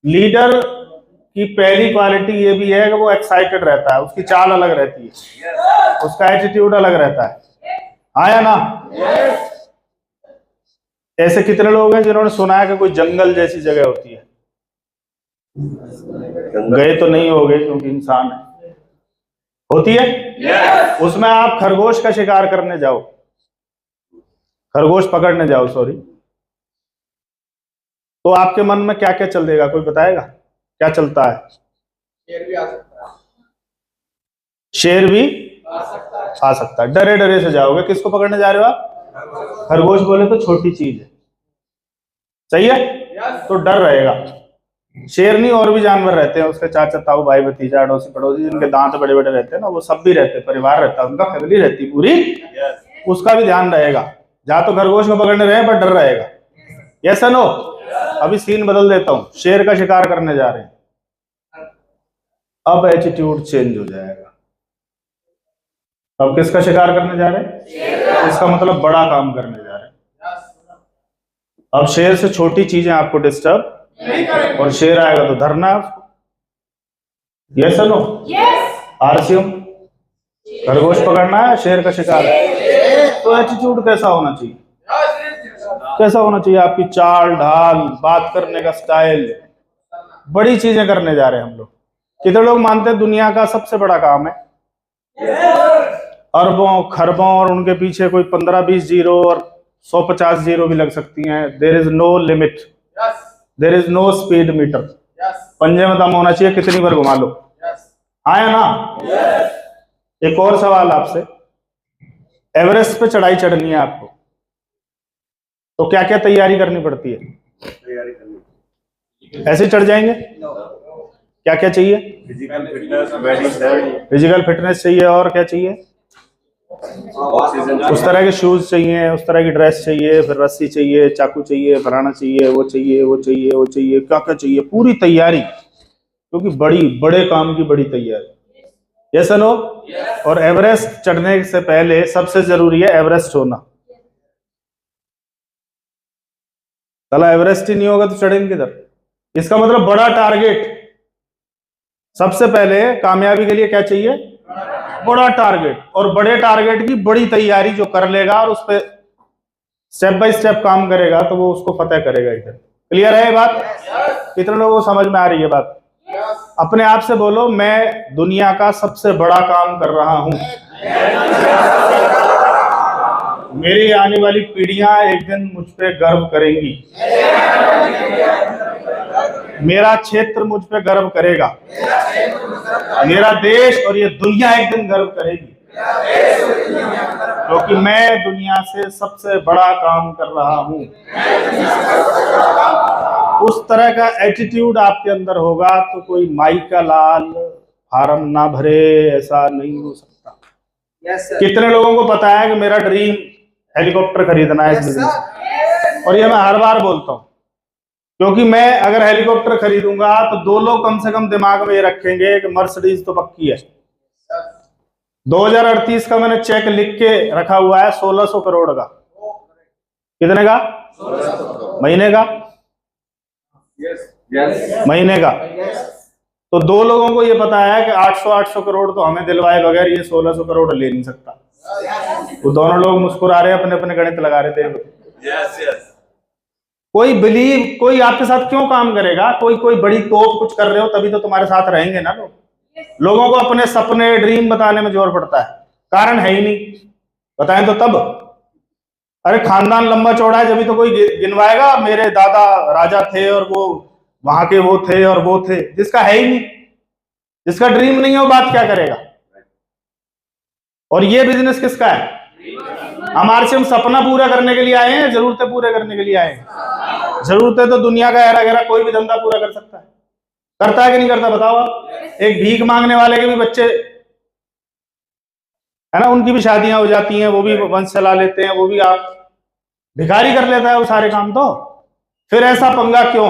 Leader की पहली quality ये भी है कि वो एक्साइटेड रहता है, उसकी चाल अलग रहती है, उसका एटीट्यूड अलग रहता है। आया ना? ऐसे कितने लोग हैं जिन्होंने सुना है कि कोई जंगल जैसी जगह होती है? गए तो नहीं होगे क्योंकि इंसान है। होती है उसमें आप खरगोश का शिकार करने जाओ, खरगोश पकड़ने जाओ सॉरी, तो आपके मन में क्या क्या चल देगा, कोई बताएगा क्या चलता है? शेर भी आ सकता है। शेर भी आ आ सकता है। डरे डरे से जाओगे। किसको पकड़ने जा रहे हो आप? खरगोश बोले तो छोटी चीज है, सही है, तो डर रहेगा। शेर नहीं और भी जानवर रहते हैं, उसके चाचा ताऊ भाई भतीजा अड़ोसी पड़ोसी जिनके दांत बड़े बड़े रहते हैं ना, वो सब भी रहते हैं, परिवार रहता है उनका, फैमिली रहती है पूरी, उसका भी ध्यान रहेगा। जहां तो खरगोश को पकड़ने रहे पर डर रहेगा। Yes no? अभी सीन बदल देता हूं, शेर का शिकार करने जा रहे हैं, अब एटीट्यूड चेंज हो जाएगा। अब किसका शिकार करने जा रहे हैं? इसका मतलब बड़ा काम करने जा रहे हैं। अब शेर से छोटी चीजें आपको डिस्टर्ब, और शेर आएगा तो धरना है उसको। Yes no? आरसीएम खरगोश पकड़ना है, शेर का शिकार है, तो एटीट्यूड कैसा होना चाहिए? कैसा होना चाहिए? आपकी चाल ढाल, बात करने का स्टाइल, बड़ी चीजें करने जा रहे हैं हम लोग। कितने लोग मानते हैं दुनिया का सबसे बड़ा काम है? अरबों खरबों, और उनके पीछे कोई 15-20 जीरो और 150 जीरो भी लग सकती हैं। There is no limit, there is no speed meter. पंजे में दम होना चाहिए, कितनी बार घुमा लो। आया ना? एक और सवाल आपसे, एवरेस्ट पे चढ़ाई चढ़नी है आपको, तो क्या क्या तैयारी करनी पड़ती है? ऐसे चढ़ जाएंगे? क्या क्या चाहिए? फिजिकल फिटनेस चाहिए, और क्या चाहिए? उस तरह के शूज चाहिए, उस तरह की ड्रेस चाहिए, फिर रस्सी चाहिए, चाकू चाहिए, फलाना चाहिए, वो चाहिए, वो चाहिए, वो चाहिए, क्या क्या चाहिए, पूरी तैयारी, क्योंकि बड़े काम की बड़ी तैयारी। Yes no? और एवरेस्ट चढ़ने से पहले सबसे जरूरी है एवरेस्ट होना। चला एवरेस्ट ही नहीं होगा तो चढ़ेंगे किधर? इसका मतलब बड़ा टारगेट। सबसे पहले कामयाबी के लिए क्या चाहिए? बड़ा टारगेट, और बड़े टारगेट की बड़ी तैयारी जो कर लेगा और उस पर स्टेप बाय स्टेप काम करेगा, तो वो उसको फतेह करेगा इधर। क्लियर है ये बात? कितने लोगों को समझ में आ रही है बात? अपने आप से बोलो, मैं दुनिया का सबसे बड़ा काम कर रहा हूं। मेरी आने वाली पीढ़ियां एक दिन मुझ पे गर्व करेंगी, मेरा क्षेत्र मुझ पे गर्व करेगा, मेरा देश और ये दुनिया एक दिन गर्व करेगी, क्योंकि मैं दुनिया से सबसे बड़ा काम कर रहा हूं। उस तरह का एटीट्यूड आपके अंदर होगा तो कोई माई का लाल फार्म ना भरे, ऐसा नहीं हो सकता। कितने लोगों को पता है कि मेरा ड्रीम हेलीकॉप्टर खरीदना है इस बिजनेस, और ये मैं हर बार बोलता हूं, क्योंकि मैं अगर हेलीकॉप्टर खरीदूंगा तो 2 लोग कम से कम दिमाग में ये रखेंगे कि मर्सिडीज तो पक्की है। 2038 का मैंने चेक लिख के रखा हुआ है 1600 करोड़ का। कितने का? महीने का? महीने का। तो 2 लोगों को ये पता है कि 800 करोड़ तो हमें दिलवाए बगैर ये 1600 करोड़ ले नहीं सकता। वो दोनों लोग मुस्कुरा रहे, अपने अपने गणित लगा रहे थे। कोई बिलीव, कोई आपके साथ क्यों काम करेगा? कोई बड़ी तोप कुछ कर रहे हो तभी तो तुम्हारे साथ रहेंगे ना लोग। लोगों को अपने सपने ड्रीम बताने में जोर पड़ता है, कारण है ही नहीं, बताएं तो तब। अरे खानदान लंबा चौड़ा है जब तो कोई गिनवाएगा मेरे दादा राजा थे और वो वहां के वो थे और वो थे। जिसका है ही नहीं, जिसका ड्रीम नहीं है, वो बात क्या करेगा? और ये बिजनेस किसका है? हमारे से हम सपना पूरा करने के लिए आए हैं, जरूरतें पूरे करने के लिए आए हैं। जरूरतें तो दुनिया का एरा गहरा कोई भी धंधा पूरा कर सकता है। करता है कि नहीं करता बताओ आप? एक भीख मांगने वाले के भी बच्चे है ना, उनकी भी शादियां हो जाती हैं, वो भी वंश चला लेते हैं, वो भी आप भिखारी कर लेता है वो सारे काम। तो फिर ऐसा पंगा क्यों?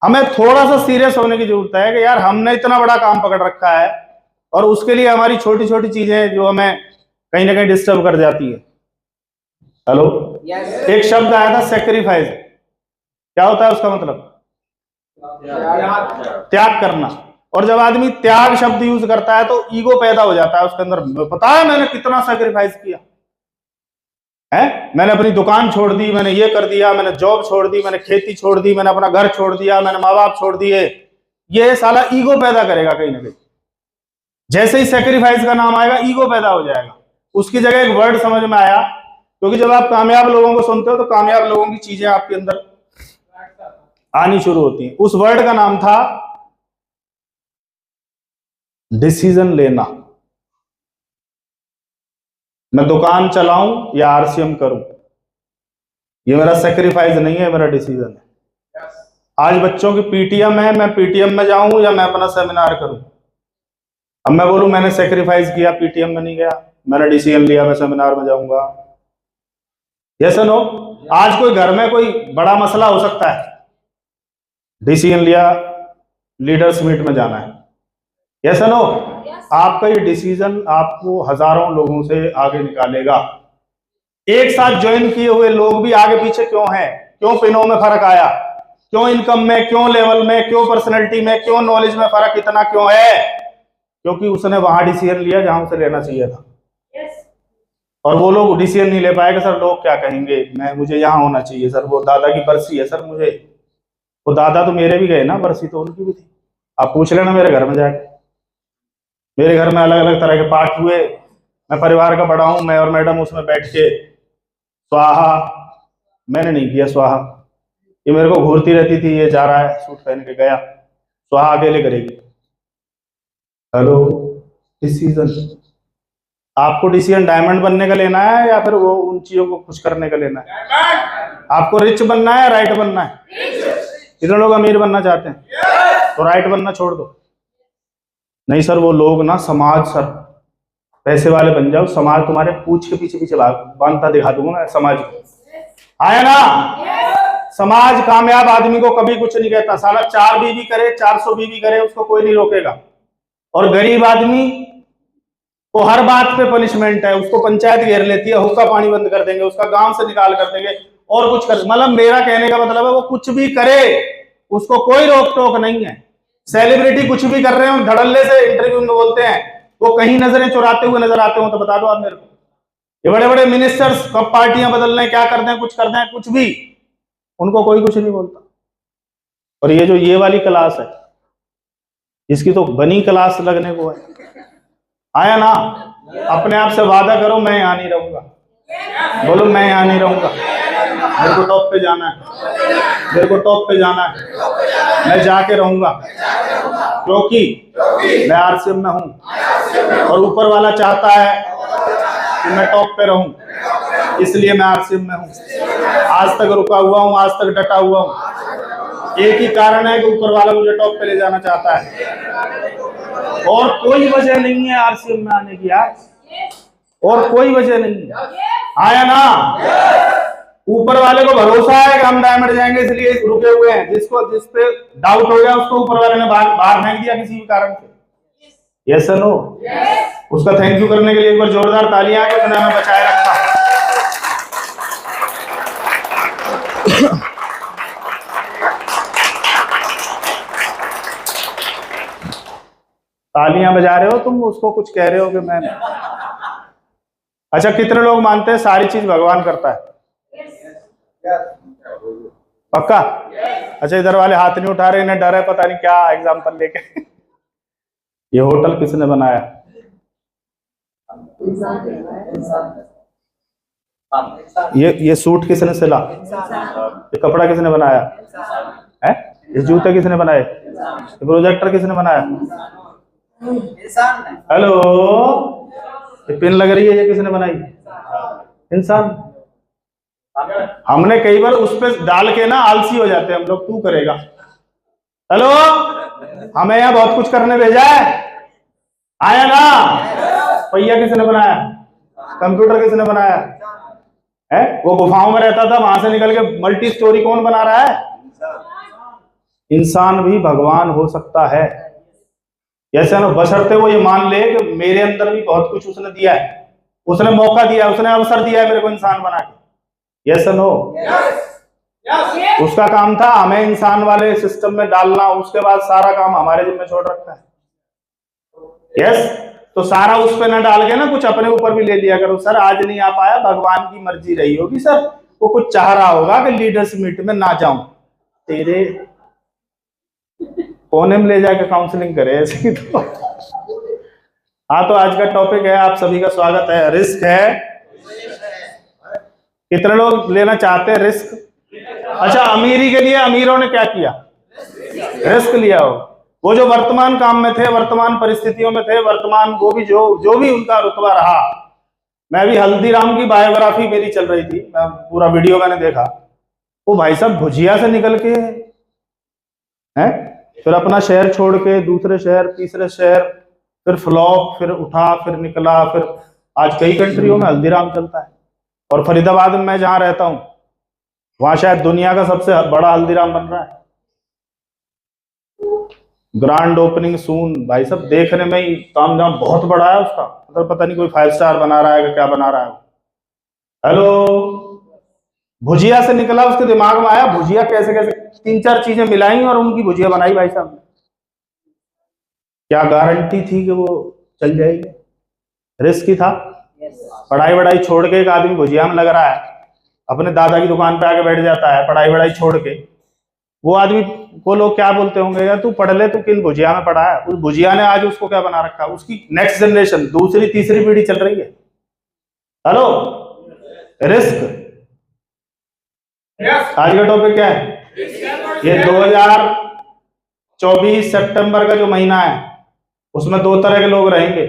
हमें थोड़ा सा सीरियस होने की जरूरत है कि यार हमने इतना बड़ा काम पकड़ रखा है, और उसके लिए हमारी छोटी छोटी चीजें जो हमें कहीं ना कहीं डिस्टर्ब कर जाती है। हेलो? एक शब्द आया था सेक्रीफाइस, क्या होता है उसका मतलब? त्याग करना। और जब आदमी त्याग शब्द यूज करता है तो ईगो पैदा हो जाता है उसके अंदर। पता है मैंने कितना सैक्रिफाइस किया है, मैंने अपनी दुकान छोड़ दी, मैंने ये कर दिया, मैंने जॉब छोड़ दी, मैंने खेती छोड़ दी, मैंने अपना घर छोड़ दिया, मैंने माँ बाप छोड़ दिए। ये साला ईगो पैदा करेगा कहीं ना कहीं। जैसे ही सैक्रिफाइस का नाम आएगा ईगो पैदा हो जाएगा। उसकी जगह एक वर्ड समझ में आया, क्योंकि जब आप कामयाब लोगों को सुनते हो तो कामयाब लोगों की चीजें आपके अंदर आनी शुरू होती हैं। उस वर्ड का नाम था डिसीजन लेना। मैं दुकान चलाऊं या आरसीएम करूं, ये मेरा सेक्रीफाइस नहीं है, मेरा डिसीजन है। आज बच्चों की पीटीएम है, मैं पीटीएम में जाऊं या मैं अपना सेमिनार करूं। अब मैं बोलूं मैंने सेक्रीफाइस किया, पीटीएम में नहीं गया, मैंने डिसीजन लिया मैं सेमिनार में जाऊंगा। Yes no. आज कोई घर में कोई बड़ा मसला हो सकता है, डिसीजन लिया लीडर्स मीट में जाना है। Yes no. आपका ये डिसीजन आपको हजारों लोगों से आगे निकालेगा। एक साथ ज्वाइन किए हुए लोग भी आगे पीछे क्यों हैं, क्यों पिनों में फर्क आया, क्यों इनकम में, क्यों लेवल में, क्यों पर्सनैलिटी में, क्यों नॉलेज में फर्क इतना क्यों है? क्योंकि उसने वहां डिसीजन लिया जहां उसे लेना चाहिए था। और वो लोग डिसीजन नहीं ले पाएगा, सर लोग क्या कहेंगे, मुझे यहाँ होना चाहिए, सर वो दादा की बरसी है, सर मुझे, वो दादा तो मेरे भी गए ना, बरसी तो उनकी भी थी। आप पूछ लेना मेरे घर में जाके, मेरे घर में अलग अलग तरह के पाठ हुए। मैं परिवार का बड़ा हूं, मैं और मैडम उसमें बैठ के स्वाहा, मैंने नहीं किया स्वाहा, ये मेरे को घूरती रहती थी, ये जा रहा है सूट पहन के गया, स्वाहा अकेले करेगी। हेलो, डिसीजन आपको डिसीजन डायमंड बनने का लेना है या फिर वो उन चीजों को खुश करने का लेना है? आपको रिच बनना है या राइट बनना है? कितने लोग अमीर बनना चाहते हैं? तो राइट बनना छोड़ दो। नहीं सर वो लोग ना समाज, सर पैसे वाले बन जाओ, समाज तुम्हारे पूछ के पीछे पीछे बांधता दिखा दूंगा मैं समाज को। आया ना? समाज कामयाब आदमी को कभी कुछ नहीं कहता, साला 4 बीवी करे 400 बीवी करे उसको कोई नहीं रोकेगा। और गरीब आदमी को हर बात पे पनिशमेंट है, उसको पंचायत घेर लेती है, हुक्का पानी बंद कर देंगे, उसका गांव से निकाल कर देंगे और कुछ कर, मतलब मेरा कहने का मतलब है वो कुछ भी करे उसको कोई रोक टोक नहीं है। सेलिब्रिटी कुछ भी कर रहे हो, धड़ल्ले से इंटरव्यू में बोलते हैं, वो कहीं नजरें चुराते हुए नजर आते हो तो बता दो आप मेरे को। ये बड़े बड़े मिनिस्टर्स कब पार्टियां बदल रहे हैं, क्या करते हैं, कुछ करते हैं, कुछ भी, उनको कोई कुछ नहीं बोलता। और ये जो ये वाली क्लास है, इसकी तो बनी क्लास लगने को है। आया ना? अपने आप से वादा करो मैं यहाँ नहीं रहूंगा, बोलो मैं यहाँ नहीं रहूंगा, मेरे को टॉप पे जाना है, मेरे को टॉप पे जाना है, मैं जाके रहूंगा, क्योंकि मैं आरसीएम में हूं और ऊपर वाला चाहता है कि मैं टॉप पे रहूं, इसलिए मैं आरसीएम में हूं। आज तक रुका हुआ हूं, आज तक डटा हुआ हूं, एक ही कारण है कि ऊपर वाला मुझे टॉप पे ले जाना चाहता है, और कोई वजह नहीं है आरसीएम में आने की यार, और कोई वजह नहीं है। आया ना? ऊपर वाले को भरोसा है कि हम डायमंड जाएंगे इसलिए रुके हुए हैं। जिस पे डाउट हो गया उसको ऊपर वाले ने बाहर फेंक दिया किसी भी कारण से। Yes no? उसका थैंक यू करने के लिए एक बार जोरदार तालियां कि उसने हमें बचाए रखा। तालियां बजा रहे हो तुम, उसको कुछ कह रहे हो कि मैं। अच्छा, कितने लोग मानते हैं सारी चीज भगवान करता है? पक्का? अच्छा, इधर वाले हाथ नहीं उठा रहे, इन्हें डर है पता नहीं क्या एग्जाम्पल लेके। ये होटल किसने बनाया? ये सूट किसने सिला? ये कपड़ा किसने बनाया है? ये जूते किसने बनाए? ये प्रोजेक्टर किसने बनाया? हेलो, ये पिन लग रही है, ये किसने बनाई? इंसान। हमने कई बार उस पे डाल के ना आलसी हो जाते हैं हम लोग, तू करेगा। हेलो, हमें यहाँ बहुत कुछ करने भेजा है। आया ना? पहिया किसने बनाया? कंप्यूटर किसने बनाया है? वो गुफाओं में रहता था, वहां से निकल के मल्टी स्टोरी कौन बना रहा है? इंसान भी भगवान हो सकता है। ऐसा ना, बशर्ते वो ये मान ले कि मेरे अंदर भी बहुत कुछ उसने दिया है, उसने मौका दिया, उसने अवसर दिया है मेरे को इंसान बना के। Yes no? यस उसका काम था हमें इंसान वाले सिस्टम में डालना, उसके बाद सारा काम हमारे जिम्मे छोड़ रखा है। यस, तो सारा उस पे ना डाल के ना कुछ अपने ऊपर भी ले लिया करो। सर आज नहीं आ पाया, भगवान की मर्जी रही होगी सर, वो कुछ चाह रहा होगा कि लीडर्स मीट में ना जाऊं, तेरे कोने में ले जाके काउंसलिंग करे ऐसी तो। हाँ, तो आज का टॉपिक है, आप सभी का स्वागत है, रिस्क है। कितने लोग लेना चाहते हैं रिस्क? अच्छा, अमीरी के लिए अमीरों ने क्या किया? रिस्क लिया हो। वो जो वर्तमान काम में थे, वर्तमान परिस्थितियों में थे, वर्तमान वो भी जो भी उनका रुतबा रहा। मैं भी हल्दीराम की बायोग्राफी मेरी चल रही थी, मैं पूरा वीडियो मैंने देखा। वो भाई साहब भुजिया से निकल के हैं, फिर अपना शहर छोड़ के दूसरे शहर, तीसरे शहर, फिर फ्लॉप, फिर उठा, फिर निकला, फिर आज कई कंट्रियों में हल्दीराम चलता है। और फरीदाबाद में मैं जहां रहता हूं, वहां शायद दुनिया का सबसे बड़ा हल्दीराम बन रहा है। Grand opening soon. भाई साहब देखने में ही काम जाम बहुत बड़ा है उसका, मतलब पता नहीं कोई 5 स्टार बना रहा है कि क्या बना रहा है। हेलो, भुजिया से निकला, उसके दिमाग में आया भुजिया कैसे कैसे 3-4 चीजें मिलाई और उनकी भुजिया बनाई। भाई साहब क्या गारंटी थी कि वो चल जाएगी? रिस्क ही था। पढ़ाई वढ़ाई छोड़ के एक आदमी भुजिया में लग रहा है, अपने दादा की दुकान पे आके बैठ जाता है पढ़ाई वढ़ाई छोड़ के। वो आदमी को लोग क्या बोलते होंगे, यार तू पढ़ ले, तू किन भुजिया में पढ़ा है? उस भुजिया ने आज उसको क्या बना रखा है? उसकी नेक्स्ट जनरेशन, दूसरी तीसरी पीढ़ी चल रही है। Hello, risk. आज का टॉपिक क्या है? ये 2024 सितंबर का जो महीना है, उसमें 2 तरह के लोग रहेंगे।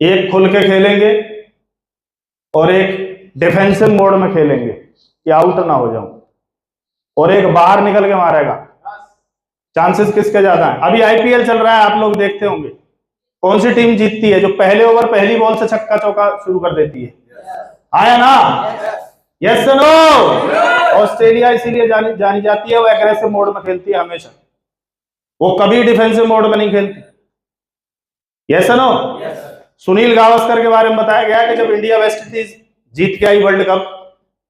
एक खुल के खेलेंगे और एक डिफेंसिव मोड में खेलेंगे कि आउट ना हो जाऊं, और एक बाहर निकल के मारेगा। चांसेस किसके ज्यादा हैं? अभी आईपीएल चल रहा है, आप लोग देखते होंगे। कौन सी टीम जीतती है? जो पहले ओवर पहली बॉल से छक्का चौका शुरू कर देती है। आया ना? Yes no? ऑस्ट्रेलिया इसीलिए जानी जाती है, वो एग्रेसिव मोड में खेलती है हमेशा, वो कभी डिफेंसिव मोड में नहीं खेलती। Yes no? सुनील गावस्कर के बारे में बताया गया कि जब इंडिया वेस्ट इंडीज जीत के आई वर्ल्ड कप,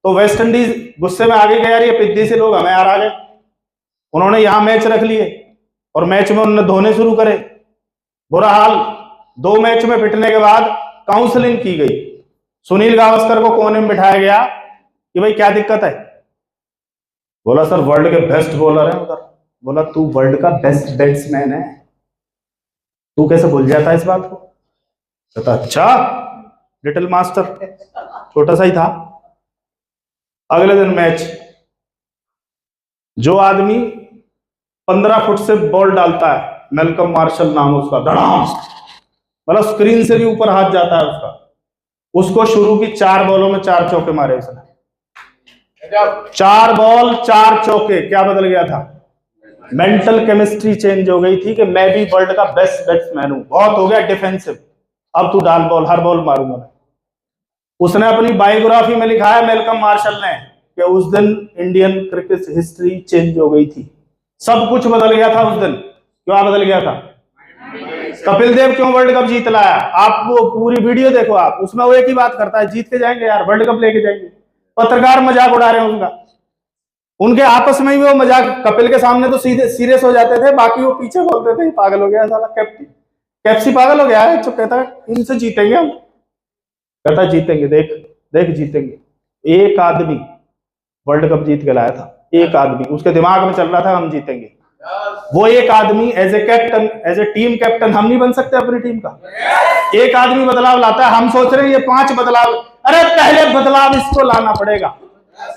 तो वेस्ट इंडीज गुस्से में आगे गया, यार ये पिद्दी से लोग हमें हरा गए। उन्होंने यहां मैच रख लिए और मैच में उन्होंने धोने शुरू करे। बुरा हाल, 2 मैच में पिटने के बाद काउंसलिंग की गई। सुनील गावस्कर को कोने में बिठाया गया कि भाई क्या दिक्कत है? बोला सर वर्ल्ड के बेस्ट बॉलर है उधर। बोला तू वर्ल्ड का बेस्ट बैट्समैन है, तू कैसे भूल जाता है इस बात को? कहता अच्छा, लिटिल मास्टर, छोटा सा ही था। अगले दिन मैच, जो आदमी 15 फुट से बॉल डालता है, मेलकम मार्शल नाम उसका, धड़ाम, मतलब स्क्रीन से भी ऊपर हाथ जाता है उसका, उसको शुरू की 4 बॉलों में 4 चौके मारे उसने। 4 बॉल 4 चौके। क्या बदल गया था? मेंटल केमिस्ट्री चेंज हो गई थी कि मैं भी वर्ल्ड का बेस्ट बैट्समैन हूं, बहुत हो गया डिफेंसिव, अब तू डाल बॉल, हर बॉल मारूंगा मैं। उसने अपनी बायोग्राफी में लिखा है, मेलकम मार्शल ने, कि उस दिन इंडियन क्रिकेट हिस्ट्री चेंज हो गई थी, सब कुछ बदल गया था उस दिन। क्या बदल गया था? कपिल देव क्यों वर्ल्ड कप जीत लाया? आप वो पूरी वीडियो देखो आप, उसमें वो एक ही बात करता है, जीत के जाएंगे यार, वर्ल्ड कप लेके जाएंगे। पत्रकार मजाक उड़ा रहे हैं उनका, उनके आपस में ही वो मजाक, कपिल के सामने तो सीधे सीरियस हो जाते थे, बाकी वो पीछे बोलते थे पागल हो गया साला, कैप्सी पागल हो गया है, जो कहता है इनसे जीतेंगे हम। कहता जीतेंगे, देख देख जीतेंगे। एक आदमी वर्ल्ड कप जीत के लाया था, एक आदमी, उसके दिमाग में चल रहा था हम जीतेंगे। वो एक आदमी as a captain, as a team captain, हम नहीं बन सकते अपनी टीम का? एक आदमी बदलाव लाता है, हम सोच रहे हैं ये 5 बदलाव, अरे पहले बदलाव इसको लाना पड़ेगा,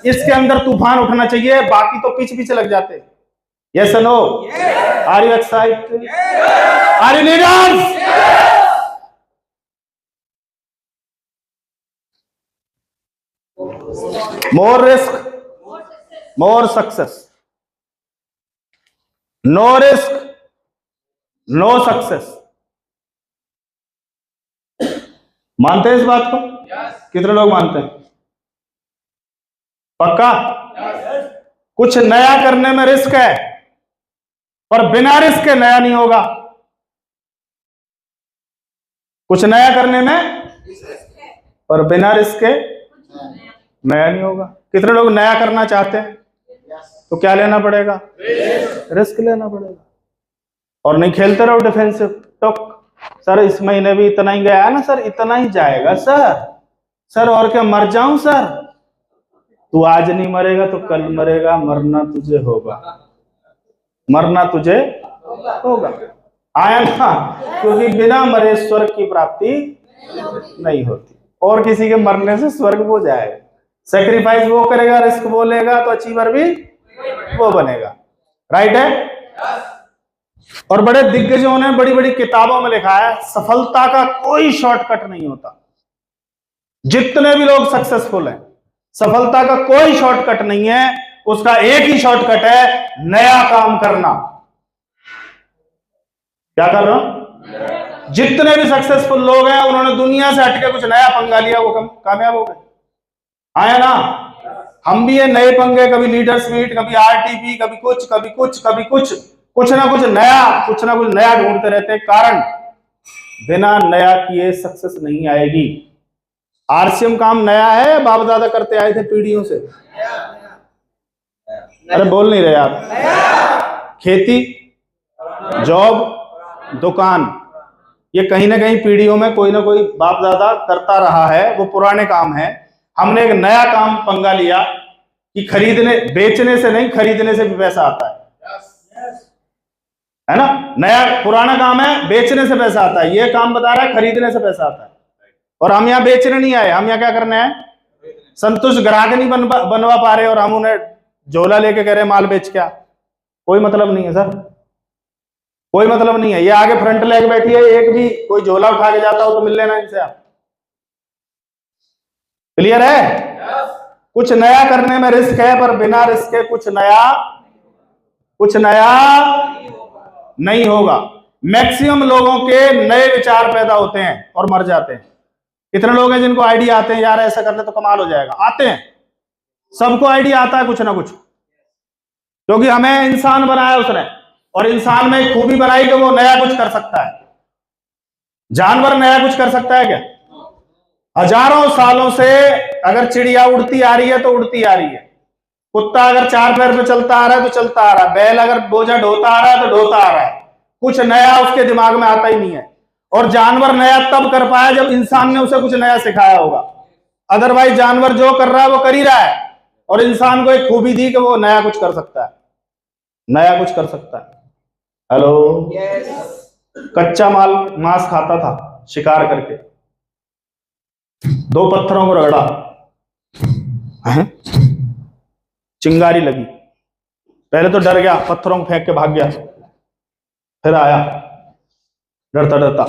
इसके अंदर तूफान उठना चाहिए, बाकी तो पिच पिच लग जाते। Yes no? Are you excited? Are you leaders? More risk, more success. No risk, no success. मानते हैं इस बात को? कितने लोग मानते हैं? पक्का? कुछ नया करने में रिस्क है, पर बिना रिस्क के नया नहीं होगा। कुछ नया करने में, पर बिना रिस्क के नया नहीं होगा। कितने लोग नया करना चाहते हैं? तो क्या लेना पड़ेगा? रिस्क लेना पड़ेगा। और नहीं खेलते रहो डिफेंसिव टॉक, सर इस महीने भी इतना ही गया ना सर, इतना ही जाएगा सर और क्या मर जाऊं सर? तू आज नहीं मरेगा तो कल मरेगा, मरना तुझे होगा, मरना तुझे होगा। आया ना? क्योंकि बिना मरे स्वर्ग की प्राप्ति नहीं होती, और किसी के मरने से स्वर्ग वो जाएगा। सेक्रीफाइस वो करेगा, रिस्क वो लेगा, तो अचीवर भी वो बनेगा। राइट है? और बड़े दिग्गजों ने बड़ी बड़ी किताबों में लिखा है, सफलता का कोई शॉर्टकट नहीं होता। जितने भी लोग सक्सेसफुल हैं, सफलता का कोई शॉर्टकट नहीं है, उसका एक ही शॉर्टकट है, नया काम करना। क्या कर रहा हूं? जितने भी सक्सेसफुल लोग हैं, उन्होंने दुनिया से हटके कुछ नया पंगा लिया, वो कामयाब हो गए। आया ना? हम भी ये नए पंगे, कभी लीडर्स मीट, कभी आरटीपी, कभी कुछ कभी कुछ कभी कुछ, कुछ ना कुछ नया ढूंढते रहते हैं। कारण, बिना नया किए सक्सेस नहीं आएगी। आरसीएम काम नया है, बाप दादा करते आए थे पीढ़ियों से। अरे बोल नहीं रहे आप? खेती, जॉब, दुकान, ये कहीं ना कहीं पीढ़ियों में कोई ना कोई बाप दादा करता रहा है, वो पुराने काम है। हमने एक नया काम पंगा लिया कि बेचने से नहीं, खरीदने से भी पैसा आता है ना? नया पुराना काम है, बेचने से पैसा आता है। ये काम बता रहा है खरीदने से पैसा आता है। और हम यहाँ बेचने नहीं आए, हम यहाँ क्या करने आए? संतुष्ट ग्राहक नहीं बनवा पा रहे, और हम उन्हें झोला लेके कह रहे माल बेच क्या? कोई मतलब नहीं है सर, कोई मतलब नहीं है। ये आगे फ्रंट लेके बैठी है, एक भी कोई झोला उठा के जाता हो तो मिल लेना इनसे आप। क्लियर है? कुछ नया करने में रिस्क है, पर बिना रिस्क के कुछ नया नहीं होगा। मैक्सिमम लोगों के नए विचार पैदा होते हैं और मर जाते हैं। कितने लोग हैं जिनको आइडिया आते हैं, यार ऐसा कर ले तो कमाल हो जाएगा? आते हैं, सबको आइडिया आता है कुछ ना कुछ, क्योंकि हमें इंसान बनाया उसने, और इंसान में खूबी बनाई कि वो नया कुछ कर सकता है। जानवर नया कुछ कर सकता है क्या? हजारों सालों से अगर चिड़िया उड़ती आ रही है तो उड़ती आ रही है, कुत्ता अगर 4 पैर पे चलता आ रहा है तो चलता आ रहा है, बैल अगर बोझा ढोता आ रहा है तो ढोता आ रहा है। कुछ नया उसके दिमाग में आता ही नहीं है। और जानवर नया तब कर पाया जब इंसान ने उसे कुछ नया सिखाया होगा। अदरवाइज जानवर जो कर रहा है वो कर ही रहा है, और इंसान को एक खूबी दी कि वो नया कुछ कर सकता है, नया कुछ कर सकता है। हेलो? कच्चा मांस खाता था शिकार करके, 2 पत्थरों को रगड़ा, चिंगारी लगी, पहले तो डर गया, पत्थरों को फेंक के भाग गया, फिर आया डरता डरता।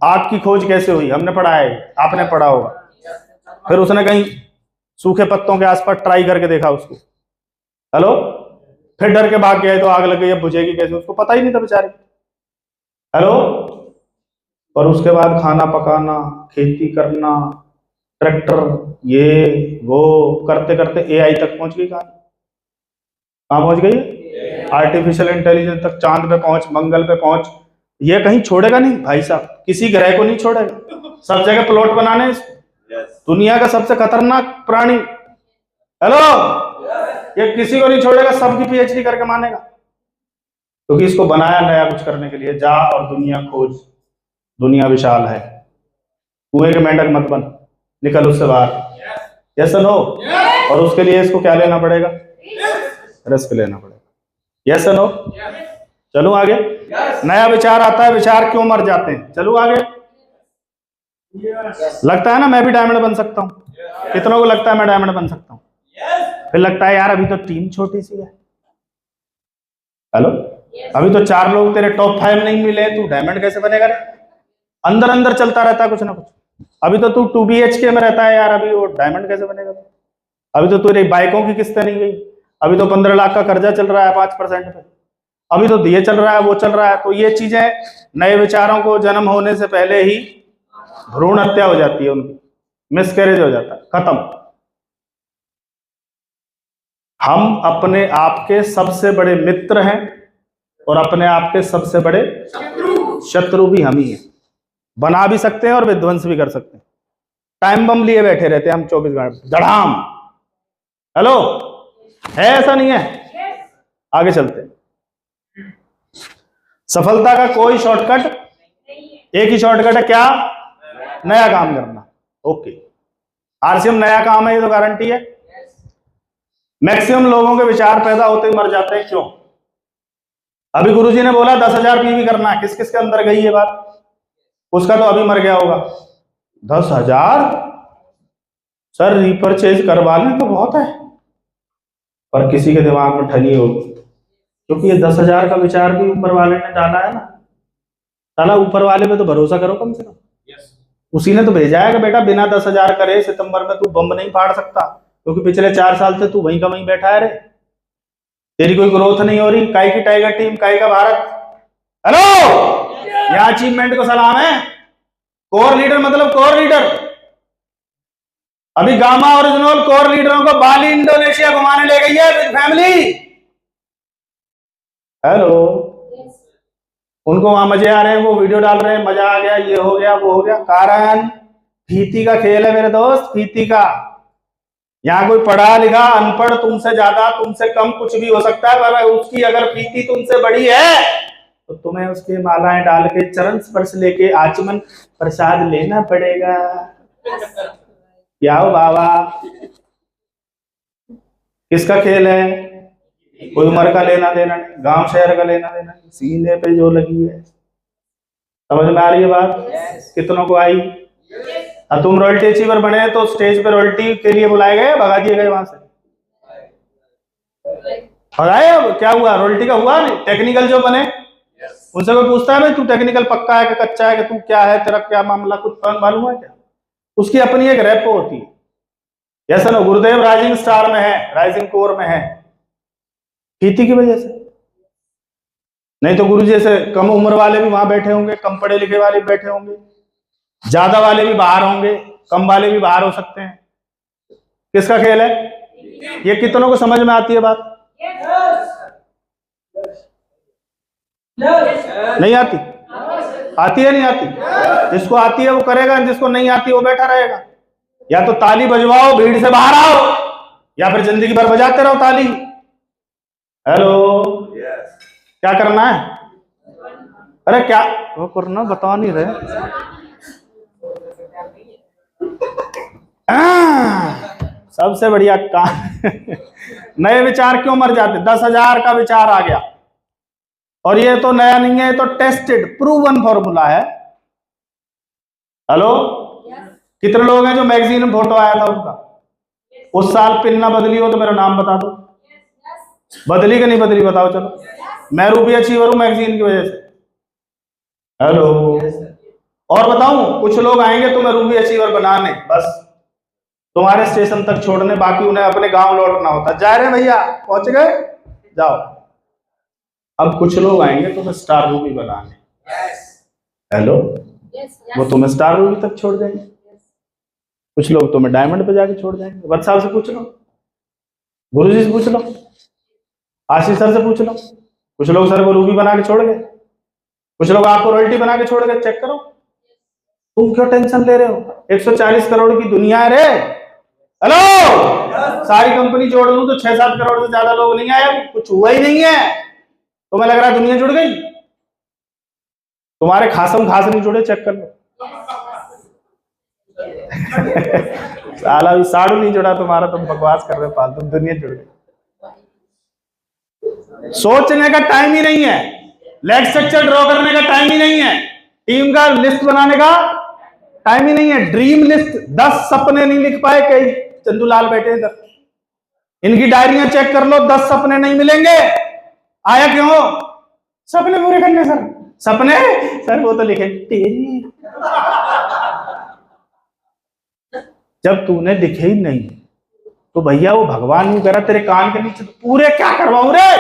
आग की खोज कैसे हुई? हमने पढ़ा है, आपने पढ़ा होगा। फिर उसने कहीं सूखे पत्तों के आसपास ट्राई करके देखा उसको, हेलो, फिर डर के भाग गया, तो आग लग गई, अब बुझेगी कैसे? उसको पता ही नहीं था बेचारे। हेलो? और उसके बाद खाना पकाना, खेती करना, ट्रैक्टर, ये वो करते करते एआई तक पहुंच गई। कहां पहुंच गई? आर्टिफिशियल इंटेलिजेंस तक, चांद पे पहुंच, मंगल पे पहुंच। ये कहीं छोड़ेगा नहीं भाई साहब, किसी ग्रह को नहीं छोड़ेगा, सब जगह प्लॉट बनाने। दुनिया का सबसे खतरनाक प्राणी, हेलो, ये किसी को नहीं छोड़ेगा, सबकी पीएचडी करके मानेगा, क्योंकि इसको बनाया नया कुछ करने के लिए। जा और दुनिया खोज, दुनिया विशाल है, कुएं के मेंढक मत बन, निकल उससे बाहर। Yes no? और उसके लिए इसको क्या लेना पड़ेगा? रिस्क लेना पड़ेगा। Yes no? चलो आगे। नया विचार आता है, विचार क्यों मर जाते हैं? चलो आगे। लगता है ना मैं भी डायमंड बन सकता हूँ? कितनों को लगता है मैं डायमंड बन सकता हूँ? फिर लगता है यार अभी तो टीम छोटी सी है। हेलो? अभी तो 4 लोग तेरे टॉप 5 नहीं मिले, तू डायमंड कैसे बनेगा रे? अंदर अंदर चलता रहता है कुछ ना कुछ। अभी तो तू 2 BHK में रहता है यार, अभी वो डायमंड कैसे बनेगा? अभी तो तेरी बाइकों की किस्तें नहीं गई, अभी तो 15 लाख का कर्जा चल रहा है 5% पे, अभी तो ये चल रहा है वो चल रहा है। तो ये चीजें, नए विचारों को जन्म होने से पहले ही भ्रूण हत्या हो जाती है, उनकी मिसकैरेज हो जाता है, खत्म। हम अपने आप के सबसे बड़े मित्र हैं और अपने आप के सबसे बड़े शत्रु भी हम ही हैं। बना भी सकते हैं और विध्वंस भी कर सकते हैं। टाइम बम लिए बैठे रहते हैं हम 24 घंटे, धड़ाम हेलो, है ऐसा नहीं है? आगे चलते हैं। सफलता का कोई शॉर्टकट, एक ही शॉर्टकट है, क्या? नया काम करना। ओके, आरसीएम नया काम है, ये तो गारंटी है। मैक्सिमम लोगों के विचार पैदा होते ही मर जाते हैं, क्यों? अभी गुरुजी ने बोला 10,000 पीवी करना है, किस किस के अंदर गई ये बात? उसका तो अभी मर गया होगा। 10,000 सर रिपर्चेज करवा लें तो बहुत है, पर किसी के दिमाग में ठनी होगी, क्योंकि ये 10,000 का विचार भी ऊपर वाले ने डाला है ना। साला ऊपर वाले पे तो भरोसा करो कम से कम। उसी ने तो भेजा है कि बेटा बिना 10,000 करे सितंबर में तू बम नहीं फाड़ सकता, क्योंकि पिछले 4 साल से तू वहीं का वहीं बैठा है रे, तेरी कोई ग्रोथ नहीं हो रही। काई की टाइगर टीम, काई का भारत। हेलो, यह अचीवमेंट को सलाम है। कोर लीडर मतलब कोर लीडर। अभी गामा ओरिजिनल कोर लीडरों को बाली इंडोनेशिया घुमाने ले गई है विद फैमिली। हेलो, उनको वहां मजे आ रहे हैं, वो वीडियो डाल रहे हैं, मजा आ गया, ये हो गया, वो हो गया। कारण फीती का खेल है मेरे दोस्त, फीती का। यहाँ कोई पढ़ा लिखा अनपढ़ तुमसे ज्यादा तुमसे कम कुछ भी हो सकता है, पर उसकी अगर फीती तुमसे बड़ी है तो तुम्हें उसके मालाएं डाल के चरण स्पर्श लेके आचमन प्रसाद लेना पड़ेगा। क्या हो बाबा, किसका खेल है? कोई उम्र का लेना देना नहीं, गांव शहर का लेना देना नहीं, सीने पे जो लगी है। समझ में आ रही है बात? कितनों को आई? तुम रॉयल्टी अचीवर बने तो स्टेज पे रॉयल्टी के लिए बुलाए गए, भगा दिए गए वहां से? भगाए? अब क्या हुआ? रॉयल्टी का हुआ नहीं। टेक्निकल जो बने उनसे कोई पूछता है भाई तू टेक्निकल पक्का है कि कच्चा है, कि तू क्या है, तेरा क्या मामला, कुछ मालूम है क्या? उसकी अपनी एक रेपो होती है। जैसा ना गुरुदेव राइजिंग स्टार में है, राइजिंग कोर में है, फीती की वजह से। नहीं तो गुरु जैसे कम उम्र वाले भी वहां बैठे होंगे, कम पढ़े लिखे वाले भी बैठे होंगे, ज्यादा वाले भी बाहर होंगे, कम वाले भी बाहर हो सकते हैं। किसका खेल है ये? कितनों को समझ में आती है बात? नहीं आती? आती है नहीं आती? जिसको आती है वो करेगा, जिसको नहीं आती वो बैठा रहेगा। या तो ताली बजवाओ, भीड़ से बाहर आओ, या फिर जिंदगी भर बजाते रहो ताली। हेलो, क्या करना है? अरे क्या वो करना बता नहीं रहे। सबसे बढ़िया काम। नए विचार क्यों मर जाते? 10,000 का विचार आ गया, और ये तो नया नहीं है, ये तो टेस्टेड प्रूवन फॉर्मूला है। हेलो, कितने लोग हैं जो मैगजीन में फोटो आया था उनका, उस साल पिन ना बदली हो तो मेरा नाम बता दो। बदली कि नहीं बदली बताओ? चलो, मैं रूबी अचीवर हूं मैगजीन की वजह से। हेलो, और बताऊं, कुछ लोग आएंगे तुम्हें रूबी अचीवर बनाने, बस तुम्हारे स्टेशन तक छोड़ने, बाकी उन्हें अपने गांव लौटना होता। जा रहे हैं भैया, पहुंच गए, जाओ। अब कुछ लोग आएंगे तुम्हें स्टार रूबी बनाने। हेलो, वो तुम्हें स्टार रूबी तक छोड़ देंगे। कुछ लोग तुम्हें डायमंड पे जाके छोड़ जाएंगे। वत्स साहब से पूछ लो, गुरुजी से पूछ लो, आशीष सर से पूछ लो। कुछ लोग सर को रूबी बना के छोड़ गए, कुछ लोग आपको रॉयल्टी बना के छोड़ गए। चेक करो, तुम क्यों टेंशन ले रहे हो? 140 करोड़ की दुनिया है रे। हेलो, सारी कंपनी जोड़ लूं तो 6-7 करोड़ से ज्यादा लोग नहीं आए, कुछ हुआ ही नहीं है। तुम्हें लग रहा है दुनिया जुड़ गई? तुम्हारे खासम खास नहीं जुड़े, चेक कर लो। साला भी साड़ू नहीं जुड़ा तुम्हारा, तुम बकवास कर रहे हो फालतू। दुनिया जुड़ गई। सोचने का टाइम ही नहीं है, लेग स्ट्रक्चर ड्रॉ करने का टाइम ही नहीं है, टीम का लिस्ट बनाने का टाइम ही नहीं है। ड्रीम लिस्ट 10 सपने नहीं लिख पाए कई चंदूलाल बैठे इधर, इनकी डायरियां चेक कर लो, 10 सपने नहीं मिलेंगे। आया क्यों? सपने पूरे करने सर। सपने सर वो तो लिखे तेरी, जब तूने लिखे ही नहीं तो भैया वो भगवान नहीं करा तेरे कान के नीचे, तो पूरे क्या करवाऊं रे?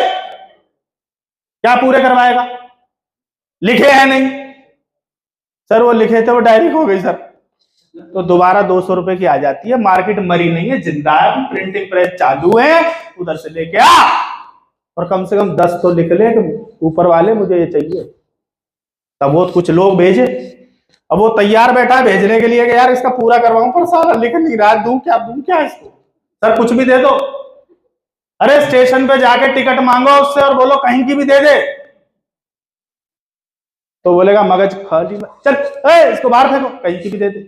क्या पूरे करवाएगा? लिखे हैं नहीं सर, वो लिखे थे वो डायरी खो गई सर, तो दोबारा 200 रुपए की आ जाती है। मार्केट मरी नहीं है, जिंदा है, प्रिंटिंग प्रेस चालू है, उधर से लेके आ, और कम से कम 10 तो लिख ले ऊपर वाले मुझे ये चाहिए। तब वो कुछ लोग भेजे, अब वो तैयार बैठा है भेजने के लिए कि यार इसका पूरा करवाऊं, पर सारा लिख नहीं रहा, दूं क्या इसको? सर कुछ भी दे दो, अरे स्टेशन पे जाके टिकट मांगो उससे और बोलो कहीं की भी दे दे, तो बोलेगा मगज खाली चल इसको बाहर फेंको, कहीं की भी दे दे।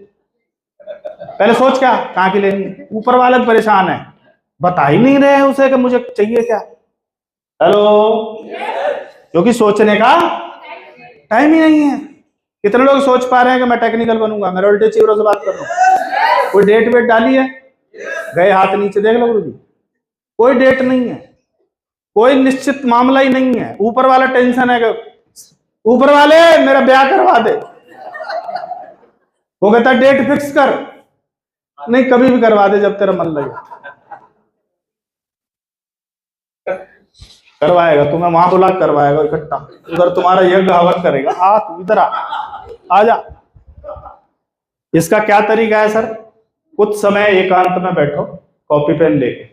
पहले सोच क्या कहाँ की लेनी है। ऊपर वाले परेशान है, बता ही नहीं रहे हैं उसे कि मुझे चाहिए क्या। हेलो, क्योंकि सोचने का टाइम ही नहीं है। कितने लोग सोच पा रहे हैं कि मैं टेक्निकल बनूंगा, मैं रोल्टे चिवरों से बात कर रहा हूँ। कोई डेट वेट डाली है? गए हाथ नीचे देख लो गुरुजी, कोई डेट नहीं है, कोई निश्चित मामला ही नहीं है। ऊपर वाला टेंशन है कि ऊपर वाले मेरा ब्याह करवा दे, वो कहता डेट फिक्स कर, नहीं कभी भी करवा दे जब तेरा मन लगे। करवाएगा तुम्हें वहां बुला करवाएगा इकट्ठा, उधर तुम्हारा यज्ञ हवन करेगा। आ तू इधर आ जा। इसका क्या तरीका है सर? कुछ समय एकांत में बैठो, कॉपी पेन लेके,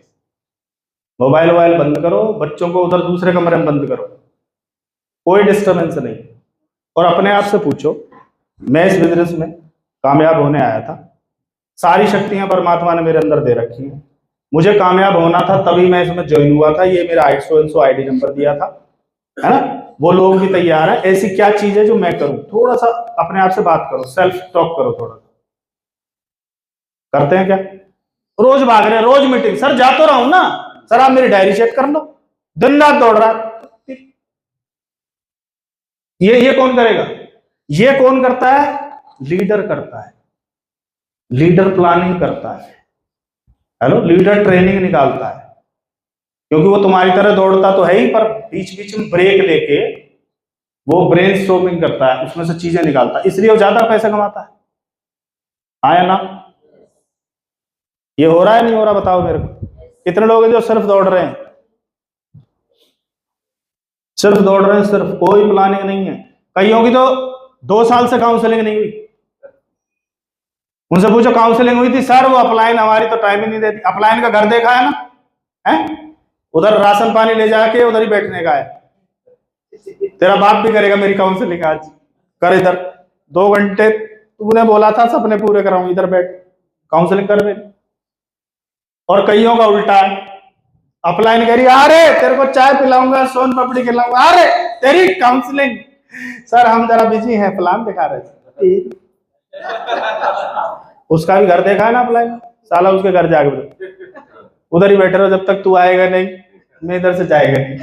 मोबाइल वोबाइल बंद करो, बच्चों को उधर दूसरे कमरे में बंद करो, कोई डिस्टर्बेंस नहीं, और अपने आप से पूछो मैं इस बिजनेस में कामयाब होने आया था, सारी शक्तियां परमात्मा ने मेरे अंदर दे रखी हैं, मुझे कामयाब होना था तभी मैं इसमें ज्वाइन हुआ था, ये मेरा 800 आईडी नंबर दिया था, है ना, वो लोग भी तैयार है, ऐसी क्या चीज है जो मैं करूं? थोड़ा सा अपने आप से बात करो, सेल्फ टॉक करो थोड़ा। करते हैं क्या? रोज भाग रहे हैं, रोज मीटिंग, सर जा तो रहा हूं ना, सर आप मेरी डायरी चेक कर लो, दिन रात दौड़ रहा है। ये कौन करेगा? ये कौन करता है? लीडर करता है, लीडर प्लानिंग करता है, हेलो, लीडर ट्रेनिंग निकालता है, क्योंकि वो तुम्हारी तरह दौड़ता तो है ही, पर बीच बीच में ब्रेक लेके वो ब्रेनस्टॉर्मिंग करता है, उसमें से चीजें निकालता है, इसलिए वो ज्यादा पैसा कमाता है। हाँ या ना? ये हो रहा है नहीं हो रहा बताओ मेरे को? कितने लोग हैं जो सिर्फ दौड़ रहे हैं, सिर्फ दौड़ रहे हैं, सिर्फ कोई प्लानिंग नहीं है। कईयों की तो 2 साल से काउंसलिंग नहीं हुई, उनसे पूछो काउंसलिंग हुई थी, सर वो अपलाइन हमारी तो टाइम ही नहीं देती। अपलाइन का घर देखा है ना, है उधर राशन पानी ले जाके उधर ही बैठने का है, तेरा बाप भी करेगा मेरी काउंसलिंग आज, कर इधर 2 घंटे तूने बोला था सपने पूरे कराऊं, इधर बैठ काउंसलिंग कर मेरी। और कईयों का उल्टा है, अपलाइन कह रही अरे तेरे को चाय पिलाऊंगा, सोन पापड़ी खिलाऊंगा, अरे तेरी काउंसलिंग, सर हम जरा बिजी हैं, प्लान दिखा रहे थे। उसका भी घर देखा है ना अपलाइन, साला उसके घर जाके उधर ही बैठे रहो जब तक तू आएगा नहीं, मैं इधर से जाएगा नहीं।